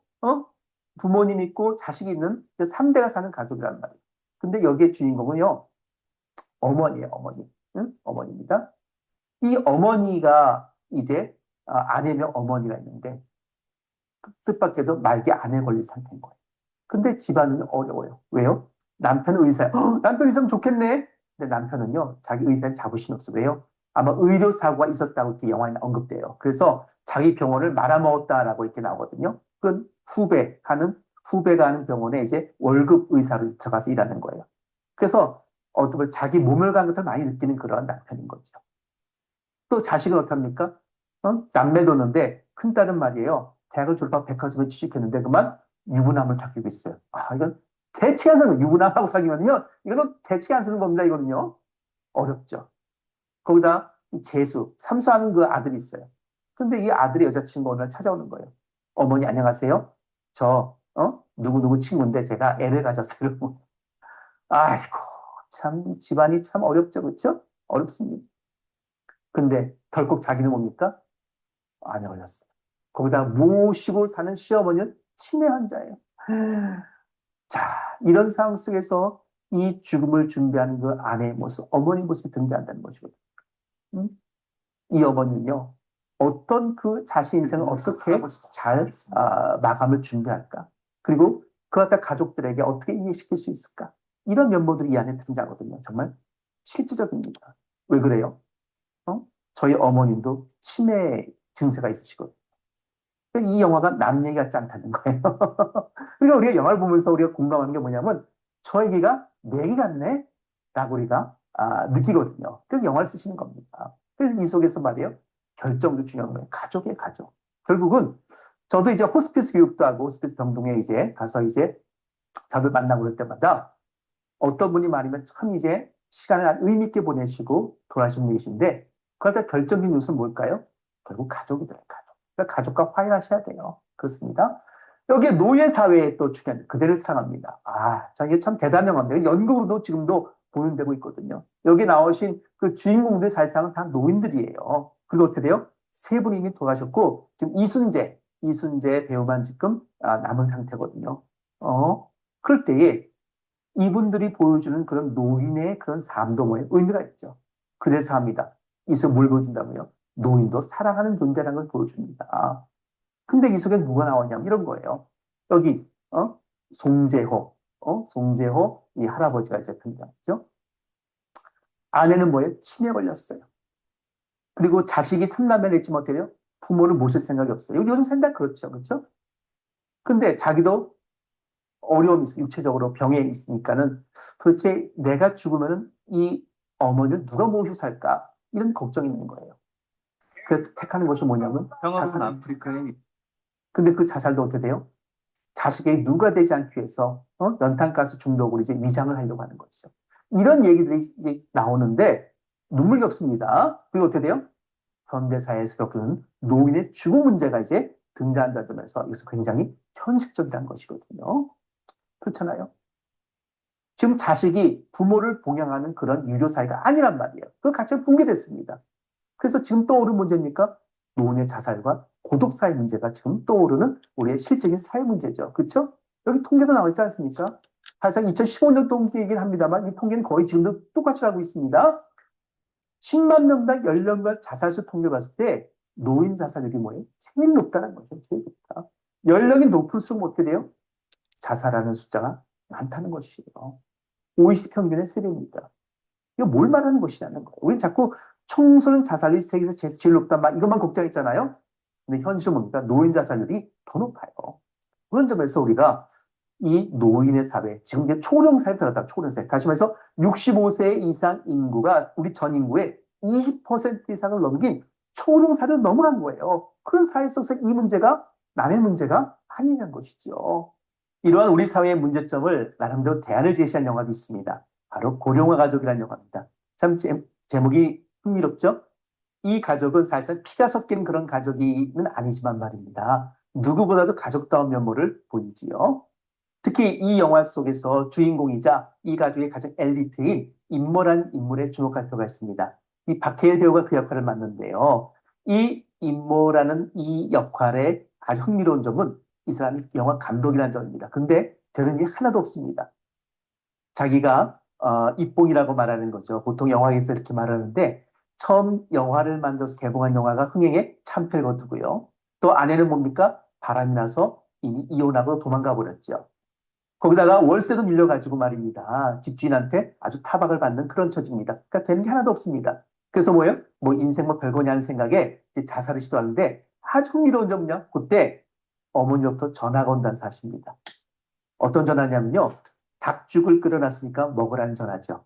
부모님 있고 자식이 있는 3대가 사는 가족이란 말이에요. 근데 여기에 주인공은요, 어머니예요, 어머니. 응? 어머니입니다. 이 어머니가 이제 아내며 어머니가 있는데 뜻밖에도 말기 암에 걸린 상태인 거예요. 근데 집안은 어려워요. 왜요? 남편은 의사야. 남편 의사면 좋겠네. 근데 남편은요, 자기 의사는 자부심 없어. 왜요? 아마 의료 사고가 있었다고 이렇게 영화에 언급돼요. 그래서 자기 병원을 말아먹었다라고 이렇게 나오거든요. 그건 후배가 하는 병원에 이제 월급 의사로 들어가서 일하는 거예요. 그래서 어떻게 자기 몸을 간 것을 많이 느끼는 그런 남편인 거죠. 또 자식은 어떡합니까? 남매도는데 큰딸은 말이에요. 대학을 졸업하고 백화점에 취직했는데 그만 유부남을 사귀고 있어요. 이건 대체 안 쓰는 유부남하고 사귀면요. 이거는 대체 안 쓰는 겁니다. 이거는요. 어렵죠. 거기다 재수, 삼수하는 그 아들이 있어요. 근데 이 아들의 여자친구 오늘 찾아오는 거예요. 어머니 안녕하세요. 누구누구 친구인데 제가 애를 가졌어요. 아이고, 참, 이 집안이 참 어렵죠. 그렇죠? 어렵습니다. 근데 결국 자기는 뭡니까? 안 걸렸어요. 거기다 모시고 사는 시어머니는 치매 환자예요. 자, 이런 상황 속에서 이 죽음을 준비하는 그 아내의 모습, 어머니 모습이 등장한다는 것이거든요. 음? 이 어머니는요, 어떤 그 자신 인생을 어떻게 잘 마감을 준비할까? 그리고 그 갖다 가족들에게 어떻게 이해시킬 수 있을까? 이런 면모들이 이 안에 등장하거든요. 정말 실질적입니다. 왜 그래요? 저희 어머님도 치매 증세가 있으시거든요. 이 영화가 남 얘기 같지 않다는 거예요. 그러니까 우리가 영화를 보면서 우리가 공감하는 게 뭐냐면 저 얘기가 내 얘기 같네? 라고 우리가 느끼거든요. 그래서 영화를 쓰시는 겁니다. 그래서 이 속에서 말이에요. 결정도 중요한 거예요. 가족이에요, 가족. 결국은 저도 이제 호스피스 교육도 하고 호스피스 병동에 이제 가서 이제 자들 만나고 그럴 때마다 어떤 분이 말이면 참 이제 시간을 의미 있게 보내시고 돌아가신 분이 계신데 그럴 때 결정적인 요소는 뭘까요? 결국 가족이더라고요, 가족. 그러니까 가족과 화해하셔야 돼요. 그렇습니다. 여기에 노예 사회에 또 중요한 그대를 사랑합니다. 이게 참 대단한 겁니다. 연극으로도 지금도 보연되고 있거든요. 여기 나오신 그 주인공들 사실상은 다 노인들이에요. 그리고 어떻게 돼요? 세 분이 이미 돌아가셨고 지금 이순재 배우만 지금 남은 상태거든요. 그럴 때에 이분들이 보여주는 그런 노인의 그런 삶도 뭐예요? 의미가 있죠. 그래서 합니다. 이서 뭘 보여준다고요? 노인도 사랑하는 존재라는 걸 보여줍니다. 근데 이 속에 누가 나오냐면 이런 거예요. 여기 송재호 이 할아버지가 이제 등장하죠. 아내는 뭐예요? 치매 걸렸어요. 그리고 자식이 삼남매를 했지 못해요. 부모를 모실 생각이 없어요. 요즘 생각 그렇죠, 그렇죠? 근데 자기도 어려움이 있어 육체적으로 병에 있으니까는 도대체 내가 죽으면은 이 어머니를 누가 모시고 살까 이런 걱정이 있는 거예요. 그래서 택하는 것이 뭐냐면 자살. 아프리카에. 근데 그 자살도 어떻게 돼요? 자식에게 누가 되지 않기 위해서 연탄가스 중독으로 이제 위장을 하려고 하는 거죠. 이런 얘기들이 이제 나오는데 눈물겹습니다. 그리고 어떻게 돼요? 현대사회에서 겪는 노인의 죽음 문제가 이제 등장한다면서 이것은 굉장히 현실적이라는 것이거든요. 그렇잖아요. 지금 자식이 부모를 봉양하는 그런 유교 사회가 아니란 말이에요. 그 가치가 붕괴됐습니다. 그래서 지금 떠오르는 문제입니까? 노인의 자살과 고독 사회 문제가 지금 떠오르는 우리의 실질적인 사회 문제죠. 그렇죠? 여기 통계도 나와 있지 않습니까? 사실상 2015년 통계이긴 합니다만 이 통계는 거의 지금도 똑같이 가고 있습니다. 10만 명당 연령별 자살수 통계 봤을 때 노인 자살률이 뭐예요? 제일 높다는 거죠. 제일 높다. 연령이 높을수록 어떻게 돼요? 자살하는 숫자가 많다는 것이에요. OECD 평균의 3배입니다. 이거 뭘 말하는 것이냐는 거예요. 우리 자꾸 청소년 자살률이 세계에서 제일 높다, 막 이것만 걱정했잖아요. 근데 현실은 뭡니까? 노인 자살률이 더 높아요. 그런 점에서 우리가 이 노인의 사회, 지금 이제 초령 사회에 들어갔다, 초령 사회. 다시 말해서 65세 이상 인구가 우리 전 인구의 20% 이상을 넘긴 초령 사회로 넘어간 거예요. 그런 사회 속에서 이 문제가 남의 문제가 아니라는 것이죠. 이러한 우리 사회의 문제점을 나름대로 대안을 제시한 영화도 있습니다. 바로 고령화 가족이라는 영화입니다. 참 제목이 흥미롭죠? 이 가족은 사실상 피가 섞인 그런 가족이는 아니지만 말입니다. 누구보다도 가족다운 면모를 보이지요. 특히 이 영화 속에서 주인공이자 이 가족의 가장 엘리트인 임모라는 인물에 주목할 필요가 있습니다. 이 박해일 배우가 그 역할을 맡는데요. 이 임모라는 이 역할의 아주 흥미로운 점은 이 사람이 영화 감독이라는 점입니다. 근데 되는 일이 하나도 없습니다. 자기가 입봉이라고 말하는 거죠. 보통 영화에서 이렇게 말하는데 처음 영화를 만들어서 개봉한 영화가 흥행에 참패를 거두고요. 또 아내는 뭡니까? 바람이 나서 이미 이혼하고 도망가 버렸죠. 거기다가 월세도 밀려가지고 말입니다. 집주인한테 아주 타박을 받는 그런 처지입니다. 그러니까 되는 게 하나도 없습니다. 그래서 뭐예요? 뭐 인생 뭐 별거냐는 생각에 이제 자살을 시도하는데 아주 흥미로운 점은요. 그때 어머니로부터 전화가 온다는 사실입니다. 어떤 전화냐면요. 닭죽을 끓여놨으니까 먹으라는 전화죠.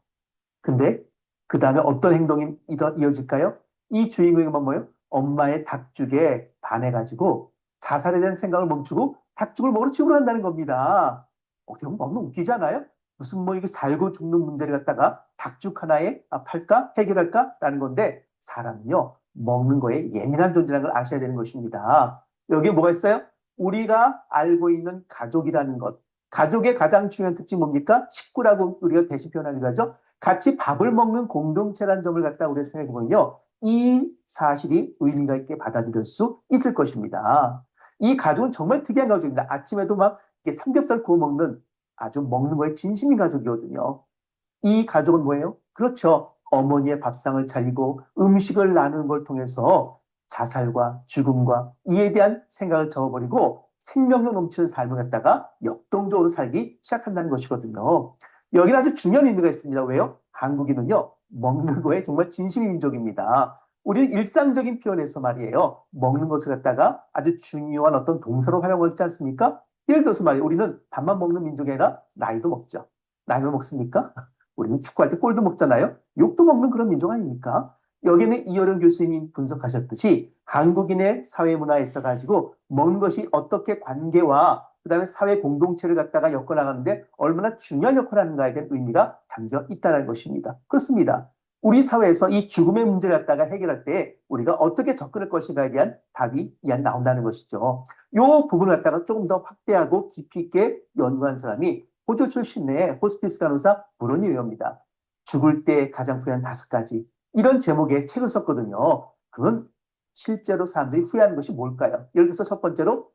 근데 그 다음에 어떤 행동이 이어질까요? 이 주인공이 뭐예요? 엄마의 닭죽에 반해가지고 자살에 대한 생각을 멈추고 닭죽을 먹으러 집으로 간다는 겁니다. 어떻게 보면 너무 웃기잖아요? 무슨 뭐 이거 살고 죽는 문제를 갖다가 닭죽 하나에 팔까? 해결할까라는 건데 사람은요 먹는 거에 예민한 존재라는 걸 아셔야 되는 것입니다. 여기에 뭐가 있어요? 우리가 알고 있는 가족이라는 것. 가족의 가장 중요한 특징이 뭡니까? 식구라고 우리가 대신 표현하기도 하죠. 같이 밥을 먹는 공동체라는 점을 갖다 우리가 생각해보면요. 이 사실이 의미가 있게 받아들일 수 있을 것입니다. 이 가족은 정말 특이한 가족입니다. 아침에도 막 이렇게 삼겹살 구워 먹는 아주 먹는 거에 진심인 가족이거든요. 이 가족은 뭐예요? 그렇죠. 어머니의 밥상을 차리고 음식을 나누는 걸 통해서 자살과 죽음과 이에 대한 생각을 저어버리고 생명력 넘치는 삶을 갖다가 역동적으로 살기 시작한다는 것이거든요. 여기는 아주 중요한 의미가 있습니다. 왜요? 한국인은요, 먹는 거에 정말 진심인 민족입니다. 우리는 일상적인 표현에서 말이에요. 먹는 것을 갖다가 아주 중요한 어떤 동사로 활용하고 있지 않습니까? 예를 들어서 말이에요. 우리는 밥만 먹는 민족이 아니라 나이도 먹죠. 나이도 먹습니까? 우리는 축구할 때 골도 먹잖아요. 욕도 먹는 그런 민족 아닙니까? 여기는 이효령 교수님이 분석하셨듯이 한국인의 사회 문화에 있어가지고 먹는 것이 어떻게 관계와 그다음에 사회 공동체를 갖다가 엮어나가는데 얼마나 중요한 역할을 하는가에 대한 의미가 담겨 있다는 것입니다. 그렇습니다. 우리 사회에서 이 죽음의 문제를 갖다가 해결할 때 우리가 어떻게 접근할 것인가에 대한 답이 이 안에 나온다는 것이죠. 이 부분을 갖다가 조금 더 확대하고 깊이 있게 연구한 사람이 호주 출신의 호스피스 간호사 브로니 웨어입니다. 죽을 때 가장 후회한 5가지. 이런 제목의 책을 썼거든요. 그건 실제로 사람들이 후회하는 것이 뭘까요? 예를 들어서 첫 번째로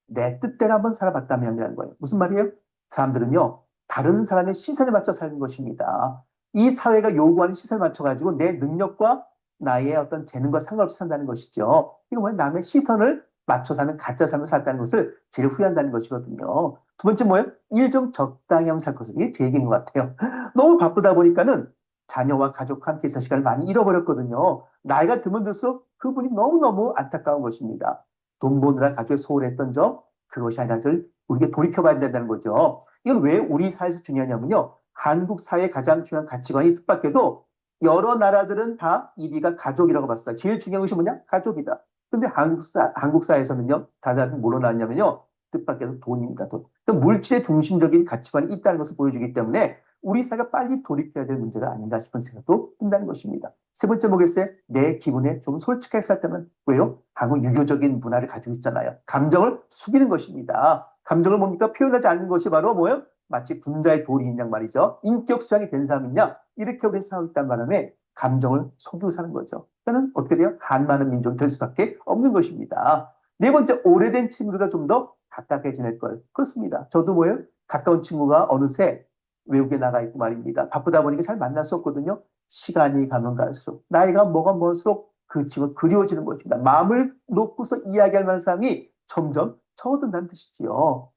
내 뜻대로 한번 살아봤다면이라는 거예요. 무슨 말이에요? 사람들은요, 다른 사람의 시선에 맞춰 사는 것입니다. 이 사회가 요구하는 시선에 맞춰가지고 내 능력과 나의 어떤 재능과 상관없이 산다는 것이죠. 이거 뭐예요? 남의 시선을 맞춰 사는 가짜 삶을 살았다는 것을 제일 후회한다는 것이거든요. 두 번째 뭐예요? 일 좀 적당히 하면 살 것을. 이게 제 얘기인 것 같아요. 너무 바쁘다 보니까는 자녀와 가족과 함께 있을 시간을 많이 잃어버렸거든요. 나이가 들면 들수록 그분이 너무너무 안타까운 것입니다. 돈 버느라 가족에 소홀했던 점, 그것이 아니라 우리가 돌이켜봐야 된다는 거죠. 이건 왜 우리 사회에서 중요하냐면요. 한국 사회의 가장 중요한 가치관이 뜻밖에도 여러 나라들은 다 1위가 가족이라고 봤어요. 제일 중요한 것이 뭐냐? 가족이다. 근데 한국 사회에서는요, 다들 뭐로 나왔냐면요. 뜻밖에도 돈입니다. 돈. 그러니까 물질의 중심적인 가치관이 있다는 것을 보여주기 때문에 우리 사회가 빨리 돌이켜야 될 문제가 아닌가 싶은 생각도 든다는 것입니다. 세 번째 뭐겠어요? 내 기분에 좀 솔직하게 살 때는 왜요? 한국 유교적인 문화를 가지고 있잖아요. 감정을 숙이는 것입니다. 감정을 뭡니까? 표현하지 않는 것이 바로 뭐예요? 마치 분자의 돌인 양 말이죠. 인격 수양이 된 사람이냐? 이렇게 우리 생각하고 있단 바람에 감정을 속이고 사는 거죠. 그러면 어떻게 돼요? 한많은 민족이 될 수밖에 없는 것입니다. 네 번째, 오래된 친구가 좀 더 가깝게 지낼 걸. 그렇습니다. 저도 뭐예요? 가까운 친구가 어느새 외국에 나가 있고 말입니다. 바쁘다 보니까 잘 만날 수 없거든요. 시간이 가면 갈수록 나이가 뭐가 멀수록 그 친구가 그리워지는 것입니다. 마음을 놓고서 이야기할 만한 사람이 점점 적어든다는 뜻이지요.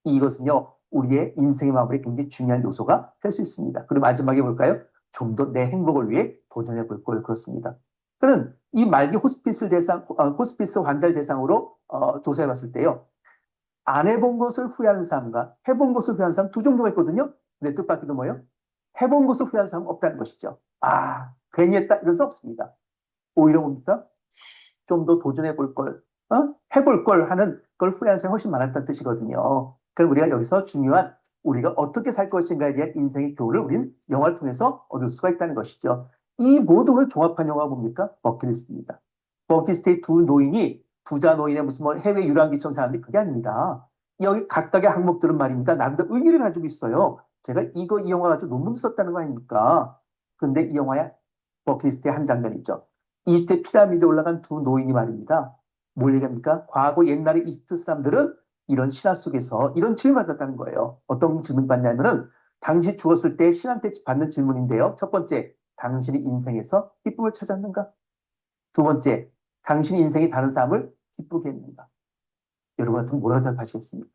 이것은요, 우리의 인생의 마무리에 굉장히 중요한 요소가 될 수 있습니다. 그리고 마지막에 볼까요? 좀 더 내 행복을 위해 도전해 볼 걸 그렇습니다. 그는 이 말기 호스피스 환자를 대상으로 조사해 봤을 때요. 안 해본 것을 후회하는 사람과 해본 것을 후회하는 사람 두 종류가 있거든요. 근데 뜻밖에도 뭐예요? 해본 것을 후회하는 사람은 없다는 것이죠. 아, 괜히 했다 이런 수 없습니다. 오히려 뭡니까? 좀 더 도전해 볼 걸, 해볼 걸 하는 걸 후회하는 사람이 훨씬 많았다는 뜻이거든요. 그럼 우리가 여기서 중요한 우리가 어떻게 살 것인가에 대한 인생의 교훈을 우리는 영화를 통해서 얻을 수가 있다는 것이죠. 이 모든 걸 종합한 영화가 뭡니까? 버킷리스트입니다. 버킷리스트의 두 노인이 부자 노인의 무슨 뭐 해외 유랑기청 사람들이 그게 아닙니다. 여기 각각의 항목들은 말입니다. 나름대로 의미를 가지고 있어요. 제가 이 영화 가지고 논문 썼다는 거 아닙니까? 근데 이 영화의 버킷리스트의 한 장면이 있죠. 이집트 피라미드에 올라간 두 노인이 말입니다. 뭘 얘기합니까? 과거 옛날에 이집트 사람들은 이런 신화 속에서 이런 질문을 받았다는 거예요. 어떤 질문 받냐면은 당신이 죽었을 때 신한테 받는 질문인데요. 첫 번째, 당신이 인생에서 기쁨을 찾았는가? 두 번째, 당신의 인생이 다른 사람을 기쁘게 했는가? 여러분한테 뭐라고 대답하시겠습니까?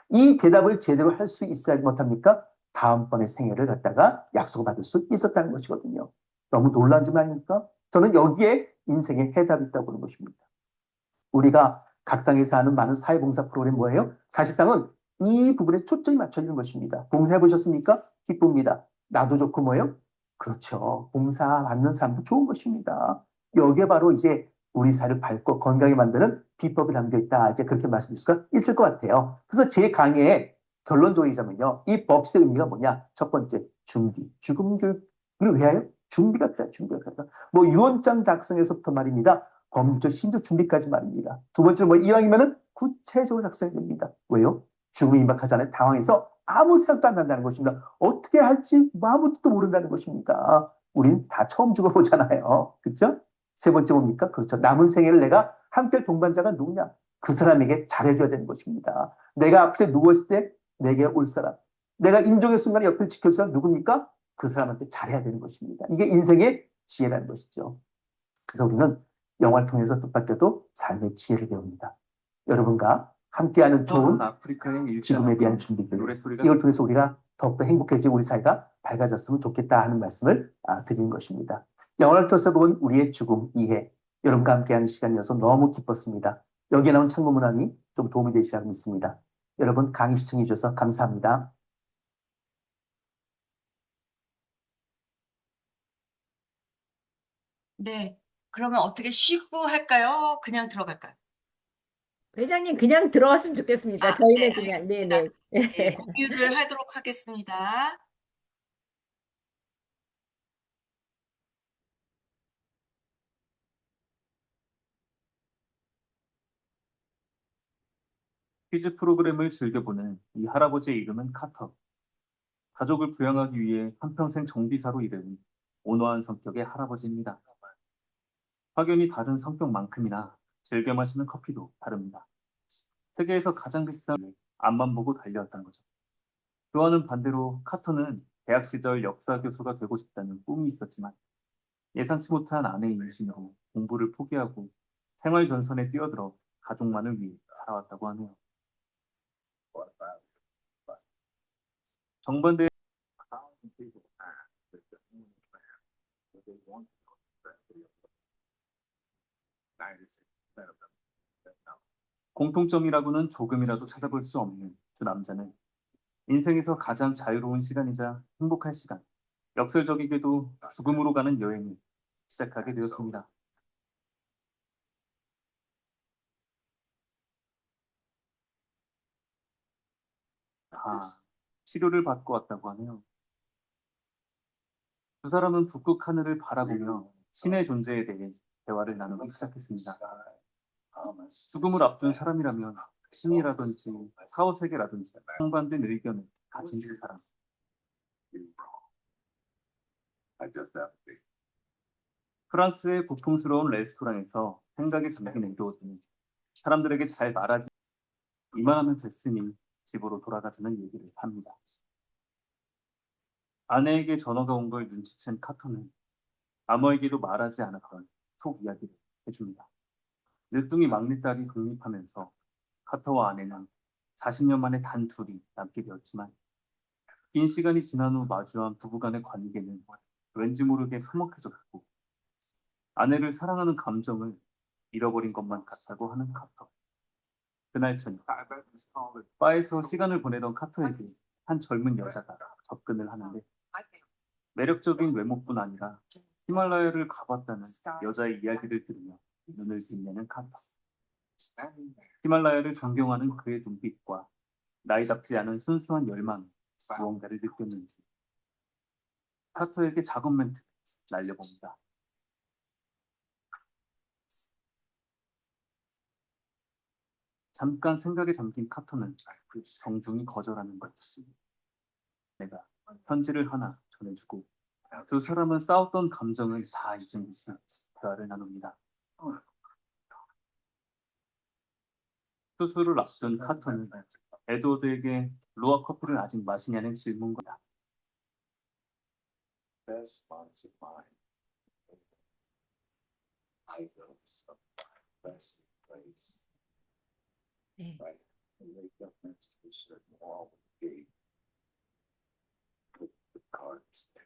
이 대답을 제대로 할 수 있어야 못합니까? 다음번에 생애를 갖다가 약속을 받을 수 있었다는 것이거든요. 너무 놀라운 점 아닙니까? 저는 여기에 인생의 해답이 있다고 보는 것입니다. 우리가 각 당에서 하는 많은 사회봉사 프로그램 뭐예요? 사실상은 이 부분에 초점이 맞춰 있는 것입니다. 봉사해 보셨습니까? 기쁩니다. 나도 좋고 뭐예요? 그렇죠. 봉사 받는 사람도 좋은 것입니다. 여기에 바로 이제 우리 사회를 밝고 건강하게 만드는 비법이 담겨 있다. 이제 그렇게 말씀드릴 수가 있을 것 같아요. 그래서 제 강의에 결론적으로 얘기하면요. 이 법칙의 의미가 뭐냐? 첫 번째, 준비. 죽음 교육을 위하여 준비가 필요하다. 준비가 필요하다. 뭐 유언장 작성에서부터 말입니다. 범죄 심도 준비까지 말입니다. 두 번째로 뭐 이왕이면은 구체적으로 작성해야 됩니다. 왜요? 죽음이 임박하잖아요. 당황해서 아무 생각도 안 난다는 것입니다. 어떻게 할지 아무것도 모른다는 것입니다. 우린 다 처음 죽어보잖아요. 그렇죠? 세 번째 뭡니까? 그렇죠. 남은 생애를 내가 함께 동반자가 누구냐? 그 사람에게 잘해줘야 되는 것입니다. 내가 앞에 누웠을 때 내게 올 사람. 내가 인종의 순간에 옆을 지켜줄 사람 누굽니까? 그 사람한테 잘해야 되는 것입니다. 이게 인생의 지혜라는 것이죠. 그래서 우리는 영화를 통해서 뜻밖에도 삶의 지혜를 배웁니다. 여러분과 함께하는 좋은 지금에 대한 준비 교육, 이걸 통해서 우리가 더욱더 행복해지고 우리 사회가 밝아졌으면 좋겠다 하는 말씀을 드리는 것입니다. 영화를 통해서 본 우리의 죽음, 이해, 여러분과 함께하는 시간이어서 너무 기뻤습니다. 여기에 나온 참고 문항이 좀 도움이 되시라고 믿습니다. 여러분 강의 시청해 주셔서 감사합니다. 네. 그러면 어떻게 쉬고 할까요? 그냥 들어갈까요? 회장님 그냥 들어갔으면 좋겠습니다. 네, 저희는 그냥 알겠습니다. 네네. 네, 공유를 하도록 하겠습니다. 퀴즈 프로그램을 즐겨보는 이 할아버지의 이름은 카터. 가족을 부양하기 위해 한평생 정비사로 일한 온화한 성격의 할아버지입니다. 확연히 다른 성격만큼이나 즐겨 마시는 커피도 다릅니다. 세계에서 가장 비싼 앞만 보고 달려왔던 거죠. 그와는 반대로 카터는 대학 시절 역사 교수가 되고 싶다는 꿈이 있었지만 예상치 못한 아내의 임신으로 공부를 포기하고 생활 전선에 뛰어들어 가족만을 위해 살아왔다고 하네요. 정반대 공통점이라고는 조금이라도 찾아볼 수 없는 두 남자는 인생에서 가장 자유로운 시간이자 행복한 시간, 역설적이게도 죽음으로 가는 여행을 시작하게 되었습니다. 치료를 받고 왔다고 하네요. 두 사람은 북극 하늘을 바라보며 신의 존재에 대해 대화를 나누기 시작했습니다. 죽음을 앞둔 사람이라면 신이라든지 사후세계라든지 상반된 의견을 가진 두 사람. 프랑스의 고풍스러운 레스토랑에서 생각에 잠긴 에드워드는 사람들에게 잘 말하지 이만하면 됐으니 집으로 돌아가자는 얘기를 합니다. 아내에게 전화가 온 걸 눈치챈 카터는 아무에게도 말하지 않았던 속 이야기를 해줍니다. 늦둥이 막내딸이 독립하면서 카터와 아내는 40년 만에 단 둘이 남게 되었지만 긴 시간이 지난 후 마주한 부부간의 관계는 왠지 모르게 서먹해졌고 아내를 사랑하는 감정을 잃어버린 것만 같다고 하는 카터. 그날 저녁 바에서 시간을 보내던 카터에게 한 젊은 여자가 접근을 하는데 매력적인 외모뿐 아니라 히말라야를 가봤다는 여자의 이야기를 들으며 눈을 빛내는 카터. 히말라야를 존경하는 그의 눈빛과 나이답지 않은 순수한 열망, 무언가를 느꼈는지 카터에게 작은 멘트 날려봅니다. 잠깐 생각에 잠긴 카터는 정중히 거절하는 것이었습니다. 내가 편지를 하나 전해주고 두 사람은 싸웠던 감정을 다 잊은 듯이 대화를 나눕니다. 수술을 앞둔 카터는 에드워드에게 루아 커피를 아직 마시냐는 질문과 best months of mine. I go some best place, 네. right? And make up next to a certain wall with a gate. Put the cards there.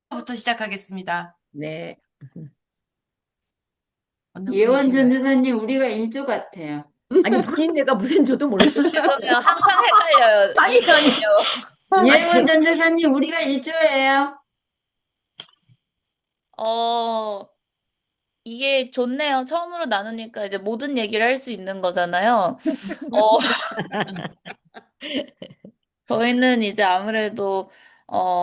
부터 시작하겠습니다. 네. 어느 예원 분이신가요? 전도사님, 우리가 일조 같아요. 아니, 본인네가 무슨 저도 몰라요. 죄송해요. 항상 헷갈려요. 아니, 아니. 예원 전도사님, 우리가 일조예요. 어, 이게 좋네요. 처음으로 나누니까 이제 모든 얘기를 할 수 있는 거잖아요. 어, 저희는 이제 아무래도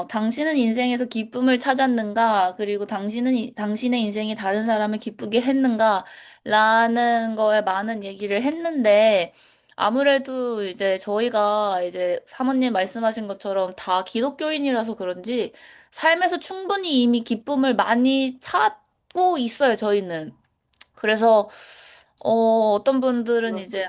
당신은 인생에서 기쁨을 찾았는가? 그리고 당신의 인생이 다른 사람을 기쁘게 했는가? 라는 거에 많은 얘기를 했는데 아무래도 이제 저희가 이제 사모님 말씀하신 것처럼 다 기독교인이라서 그런지 삶에서 충분히 이미 기쁨을 많이 찾고 있어요, 저희는. 그래서 어떤 분들은 이제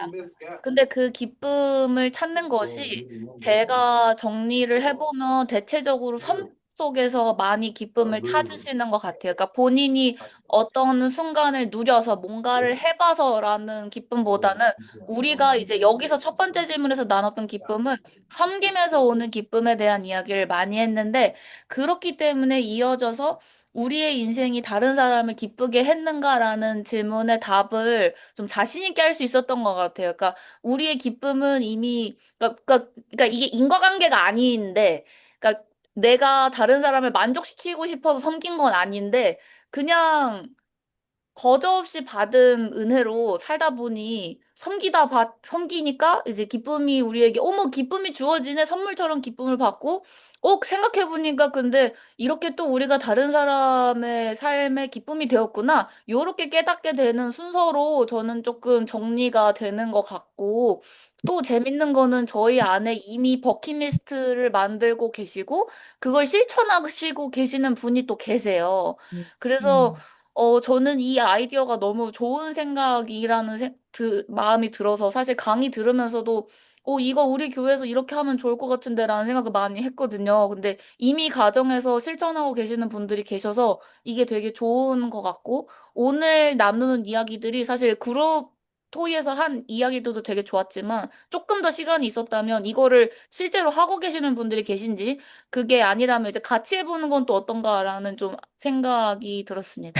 근데 그 기쁨을 찾는 것이 제가 정리를 해보면 대체적으로 삶 속에서 많이 기쁨을 찾으시는 것 같아요. 그러니까 본인이 어떤 순간을 누려서 뭔가를 해봐서라는 기쁨보다는 우리가 이제 여기서 첫 번째 질문에서 나눴던 기쁨은 섬김에서 오는 기쁨에 대한 이야기를 많이 했는데 그렇기 때문에 이어져서 우리의 인생이 다른 사람을 기쁘게 했는가라는 질문의 답을 좀 자신 있게 할 수 있었던 것 같아요. 그러니까 우리의 기쁨은 이미 그러니까 이게 인과관계가 아닌데, 그러니까 내가 다른 사람을 만족시키고 싶어서 섬긴 건 아닌데 그냥 거저없이 받은 은혜로 살다 보니 섬기니까 이제 기쁨이 우리에게 어머 기쁨이 주어지네 선물처럼 기쁨을 받고 생각해보니까 근데 이렇게 또 우리가 다른 사람의 삶에 기쁨이 되었구나 요렇게 깨닫게 되는 순서로 저는 조금 정리가 되는 것 같고 또 재밌는 거는 저희 안에 이미 버킷리스트를 만들고 계시고 그걸 실천하시고 계시는 분이 또 계세요. 그래서 저는 이 아이디어가 너무 좋은 생각이라는 마음이 들어서 사실 강의 들으면서도 이거 우리 교회에서 이렇게 하면 좋을 것 같은데라는 생각을 많이 했거든요. 근데 이미 가정에서 실천하고 계시는 분들이 계셔서 이게 되게 좋은 것 같고 오늘 나누는 이야기들이 사실 그룹 토의에서 한 이야기들도 되게 좋았지만 조금 더 시간이 있었다면 이거를 실제로 하고 계시는 분들이 계신지 그게 아니라면 이제 같이 해보는 건 또 어떤가라는 좀 생각이 들었습니다.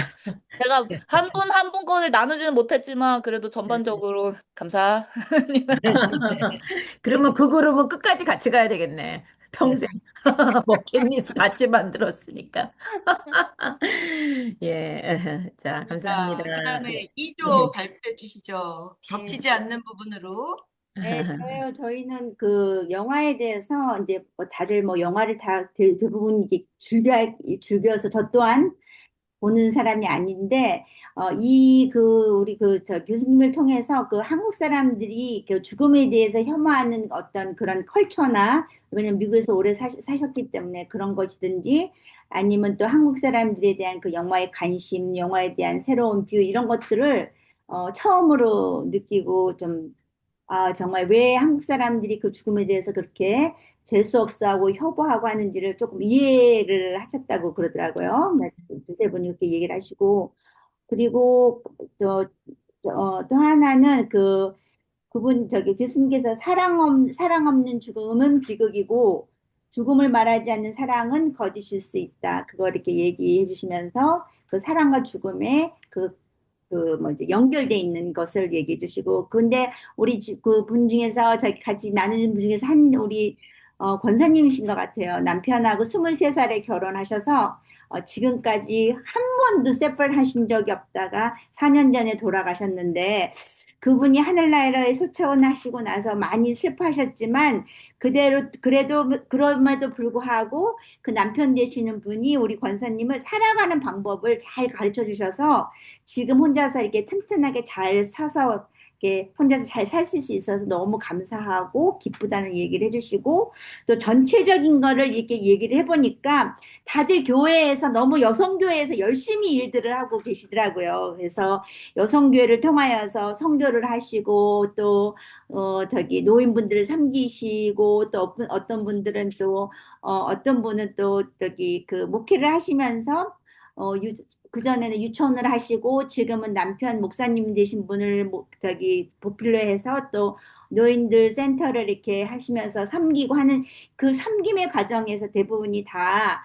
제가 한 분 한 분 건을 나누지는 못했지만 그래도 전반적으로 감사합니다. 그러면 그 그룹은 끝까지 같이 가야 되겠네. 평생. 버킷리스트 같이 만들었으니까. 예. 자, 감사합니다. 그다음에 예. 2조 발표해 주시죠. 겹치지 않는 부분으로. 네, 저희는 그 영화에 대해서 이제 뭐 다들 뭐 영화를 다 대부분 이게 즐겨서 저 또한 보는 사람이 아닌데 우리 저 교수님을 통해서 그 한국 사람들이 그 죽음에 대해서 혐오하는 어떤 그런 컬처나 왜냐면 미국에서 오래 사셨기 때문에 그런 것이든지 아니면 또 한국 사람들에 대한 그 영화의 관심, 영화에 대한 새로운 뷰 이런 것들을 처음으로 느끼고 좀 정말 왜 한국 사람들이 그 죽음에 대해서 그렇게 재수 없어하고 협오하고 하는지를 조금 이해를 하셨다고 그러더라고요. 네, 두세 분이 그렇게 얘기를 하시고 그리고 또 하나는 그분 교수님께서 사랑 없는 죽음은 비극이고 죽음을 말하지 않는 사랑은 거짓일 수 있다. 그걸 이렇게 얘기해 주시면서 그 사랑과 죽음의 뭐지 연결돼 있는 것을 얘기해 주시고 근데 우리 그분 중에서 저희 같이 나누는 분 중에서 우리 권사님이신 것 같아요. 남편하고 23살에 결혼하셔서 지금까지 한 번도 세퍼를 하신 적이 없다가 4년 전에 돌아가셨는데 그분이 하늘나라에 소천하시고 나서 많이 슬퍼하셨지만 그래도 그럼에도 불구하고 그 남편 되시는 분이 우리 권사님을 살아가는 방법을 잘 가르쳐 주셔서 지금 혼자서 이렇게 튼튼하게 잘 서서 이렇게 혼자서 잘 사실 수 있어서 너무 감사하고 기쁘다는 얘기를 해주시고 또 전체적인 거를 이렇게 얘기를 해보니까 다들 교회에서 너무 여성교회에서 열심히 일들을 하고 계시더라고요. 그래서 여성교회를 통하여서 선교를 하시고 또 저기 노인분들을 섬기시고 또 어떤 분들은 또 어떤 분은 또 저기 그 목회를 하시면서 그전에는 유치원을 하시고 지금은 남편 목사님 되신 분을 저기 보필로 해서 또 노인들 센터를 이렇게 하시면서 섬기고 하는 그 섬김의 과정에서 대부분이 다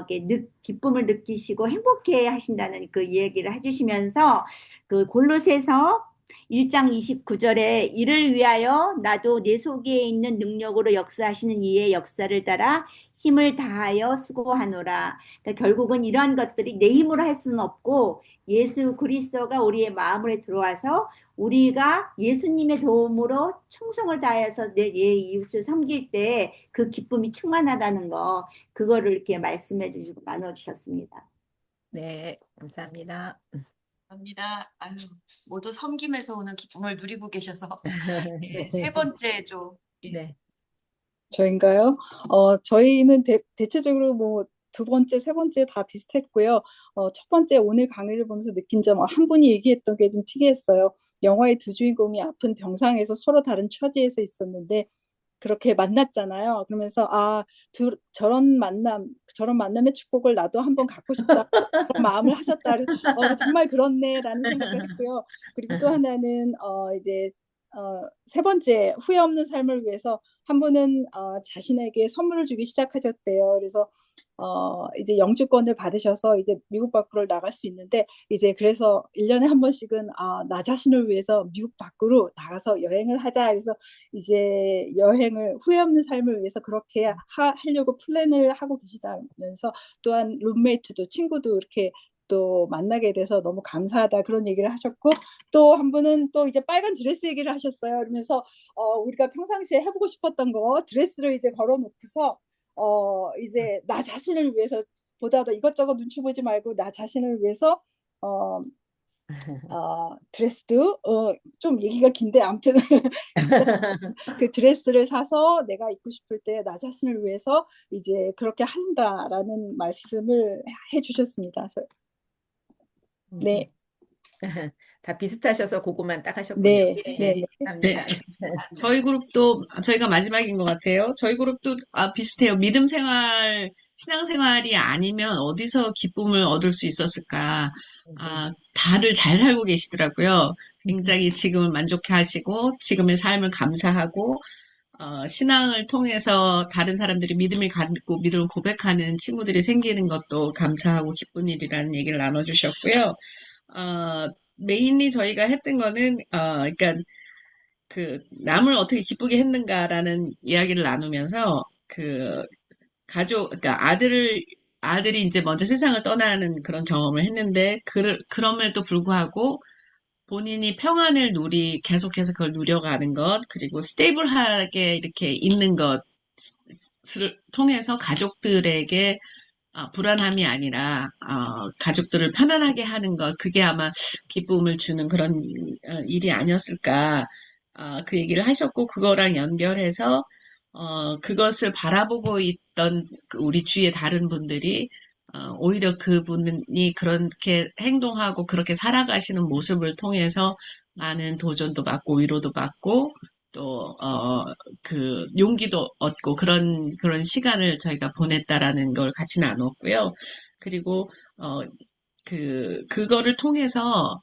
이렇게 기쁨을 느끼시고 행복해 하신다는 그 이야기를 해주시면서 그 골로새서 1장 29절에 이를 위하여 나도 내 속에 있는 능력으로 역사하시는 이의 역사를 따라 힘을 다하여 수고하노라. 그러니까 결국은 이러한 것들이 내 힘으로 할 수는 없고 예수 그리스도가 우리의 마음에 들어와서 우리가 예수님의 도움으로 충성을 다해서 내 이웃을 섬길 때 그 기쁨이 충만하다는 거 그거를 이렇게 말씀해 주시고 나눠 주셨습니다. 네, 감사합니다. 감사합니다. 아유, 모두 섬김에서 오는 기쁨을 누리고 계셔서 네, 세 번째죠. 예. 네. 저인가요? 저희는 대체적으로 뭐 두 번째, 세 번째 다 비슷했고요. 첫 번째 오늘 강의를 보면서 느낀 점, 한 분이 얘기했던 게 좀 특이했어요. 영화의 두 주인공이 아픈 병상에서 서로 다른 처지에서 있었는데 그렇게 만났잖아요. 그러면서 저런 만남의 축복을 나도 한번 갖고 싶다. 그런 마음을 하셨다. 그래서 정말 그렇네라는 생각을 했고요. 그리고 또 하나는 이제 세 번째 후회 없는 삶을 위해서 한 분은 자신에게 선물을 주기 시작하셨대요. 그래서 이제 영주권을 받으셔서 이제 미국 밖으로 나갈 수 있는데 이제 그래서 1년에 한 번씩은 나 자신을 위해서 미국 밖으로 나가서 여행을 하자. 그래서 이제 여행을 후회 없는 삶을 위해서 그렇게 하려고 플랜을 하고 계시다면서 또한 룸메이트도 친구도 이렇게 또 만나게 돼서 너무 감사하다 그런 얘기를 하셨고 또 한 분은 또 이제 빨간 드레스 얘기를 하셨어요. 그러면서 우리가 평상시에 해보고 싶었던 거 드레스를 이제 걸어놓고서 이제 나 자신을 위해서 보다도 이것저것 눈치 보지 말고 나 자신을 위해서 드레스도 좀 얘기가 긴데 아무튼 그 드레스를 사서 내가 입고 싶을 때 나 자신을 위해서 이제 그렇게 한다라는 말씀을 해주셨습니다. 네. 다 비슷하셔서 그거만 딱 하셨군요. 네, 네, 네, 감사합니다. 저희 그룹도 저희가 마지막인 것 같아요. 저희 그룹도 비슷해요. 믿음 생활, 신앙 생활이 아니면 어디서 기쁨을 얻을 수 있었을까? 다들 잘 살고 계시더라고요. 굉장히 지금을 만족해 하시고, 지금의 삶을 감사하고, 신앙을 통해서 다른 사람들이 믿음을 갖고 믿음을 고백하는 친구들이 생기는 것도 감사하고 기쁜 일이라는 얘기를 나눠주셨고요. 메인리 저희가 했던 거는, 그러니까 남을 어떻게 기쁘게 했는가라는 이야기를 나누면서 그러니까 아들이 이제 먼저 세상을 떠나는 그런 경험을 했는데, 그럼에도 불구하고 본인이 평안을 계속해서 그걸 누려가는 것, 그리고 스테이블하게 이렇게 있는 것을 통해서 가족들에게 불안함이 아니라, 가족들을 편안하게 하는 것, 그게 아마 기쁨을 주는 그런 일이 아니었을까, 그 얘기를 하셨고, 그거랑 연결해서, 그것을 바라보고 있던 우리 주위의 다른 분들이, 오히려 그분이 그렇게 행동하고 그렇게 살아가시는 모습을 통해서 많은 도전도 받고 위로도 받고 또 용기도 얻고 그런 시간을 저희가 보냈다라는 걸 같이 나눴고요. 그리고 그거를 통해서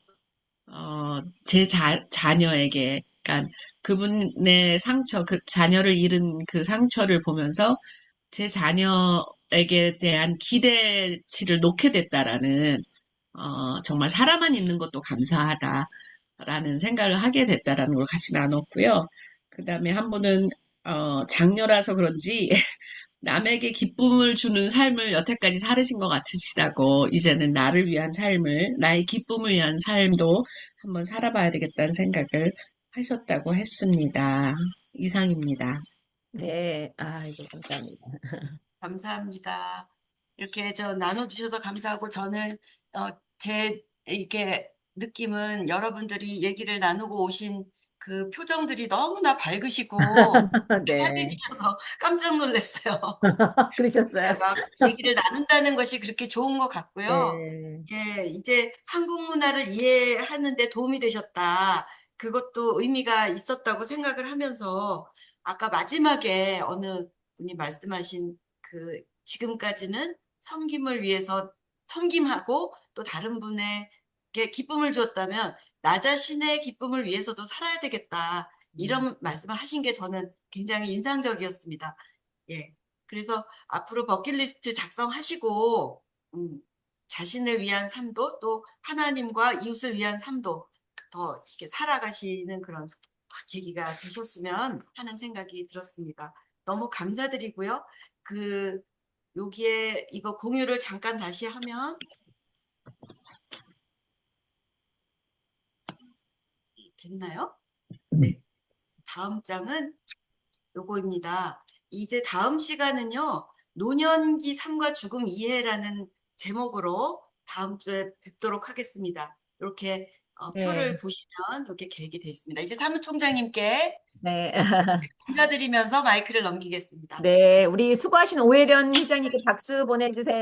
제 자녀에게, 그러니까 그분의 상처, 그 자녀를 잃은 그 상처를 보면서 제 자녀에게 대한 기대치를 놓게 됐다라는, 정말 살아만 있는 것도 감사하다라는 생각을 하게 됐다라는 걸 같이 나눴고요. 그 다음에 한 분은, 장녀라서 그런지, 남에게 기쁨을 주는 삶을 여태까지 살으신 것 같으시다고 이제는 나를 위한 삶을, 나의 기쁨을 위한 삶도 한번 살아봐야 되겠다는 생각을 하셨다고 했습니다. 이상입니다. 네, 아이고, 감사합니다. 감사합니다. 이렇게 나눠주셔서 감사하고 저는 제 이렇게 느낌은 여러분들이 얘기를 나누고 오신 그 표정들이 너무나 밝으시고 네, 환해지셔서 깜짝 놀랐어요. 그러셨어요. 막 얘기를 나눈다는 것이 그렇게 좋은 것 같고요. 네, 예, 이제 한국 문화를 이해하는 데 도움이 되셨다. 그것도 의미가 있었다고 생각을 하면서 아까 마지막에 어느 분이 말씀하신 그 지금까지는 섬김을 위해서 섬김하고 또 다른 분에게 기쁨을 주었다면 나 자신의 기쁨을 위해서도 살아야 되겠다. 이런 말씀을 하신 게 저는 굉장히 인상적이었습니다. 예. 그래서 앞으로 버킷리스트 작성하시고 자신을 위한 삶도 또 하나님과 이웃을 위한 삶도 더 이렇게 살아가시는 그런 계기가 되셨으면 하는 생각이 들었습니다. 너무 감사드리고요. 여기에 이거 공유를 잠깐 다시 하면 됐나요? 네. 다음 장은 요거입니다. 이제 다음 시간은요. 노년기 삶과 죽음 이해라는 제목으로 다음 주에 뵙도록 하겠습니다. 이렇게 표를 네, 보시면 이렇게 계획이 되어 있습니다. 이제 사무총장님께 네. 감사드리면서 마이크를 넘기겠습니다. 네, 우리 수고하신 오혜련 회장님께 박수 보내주세요.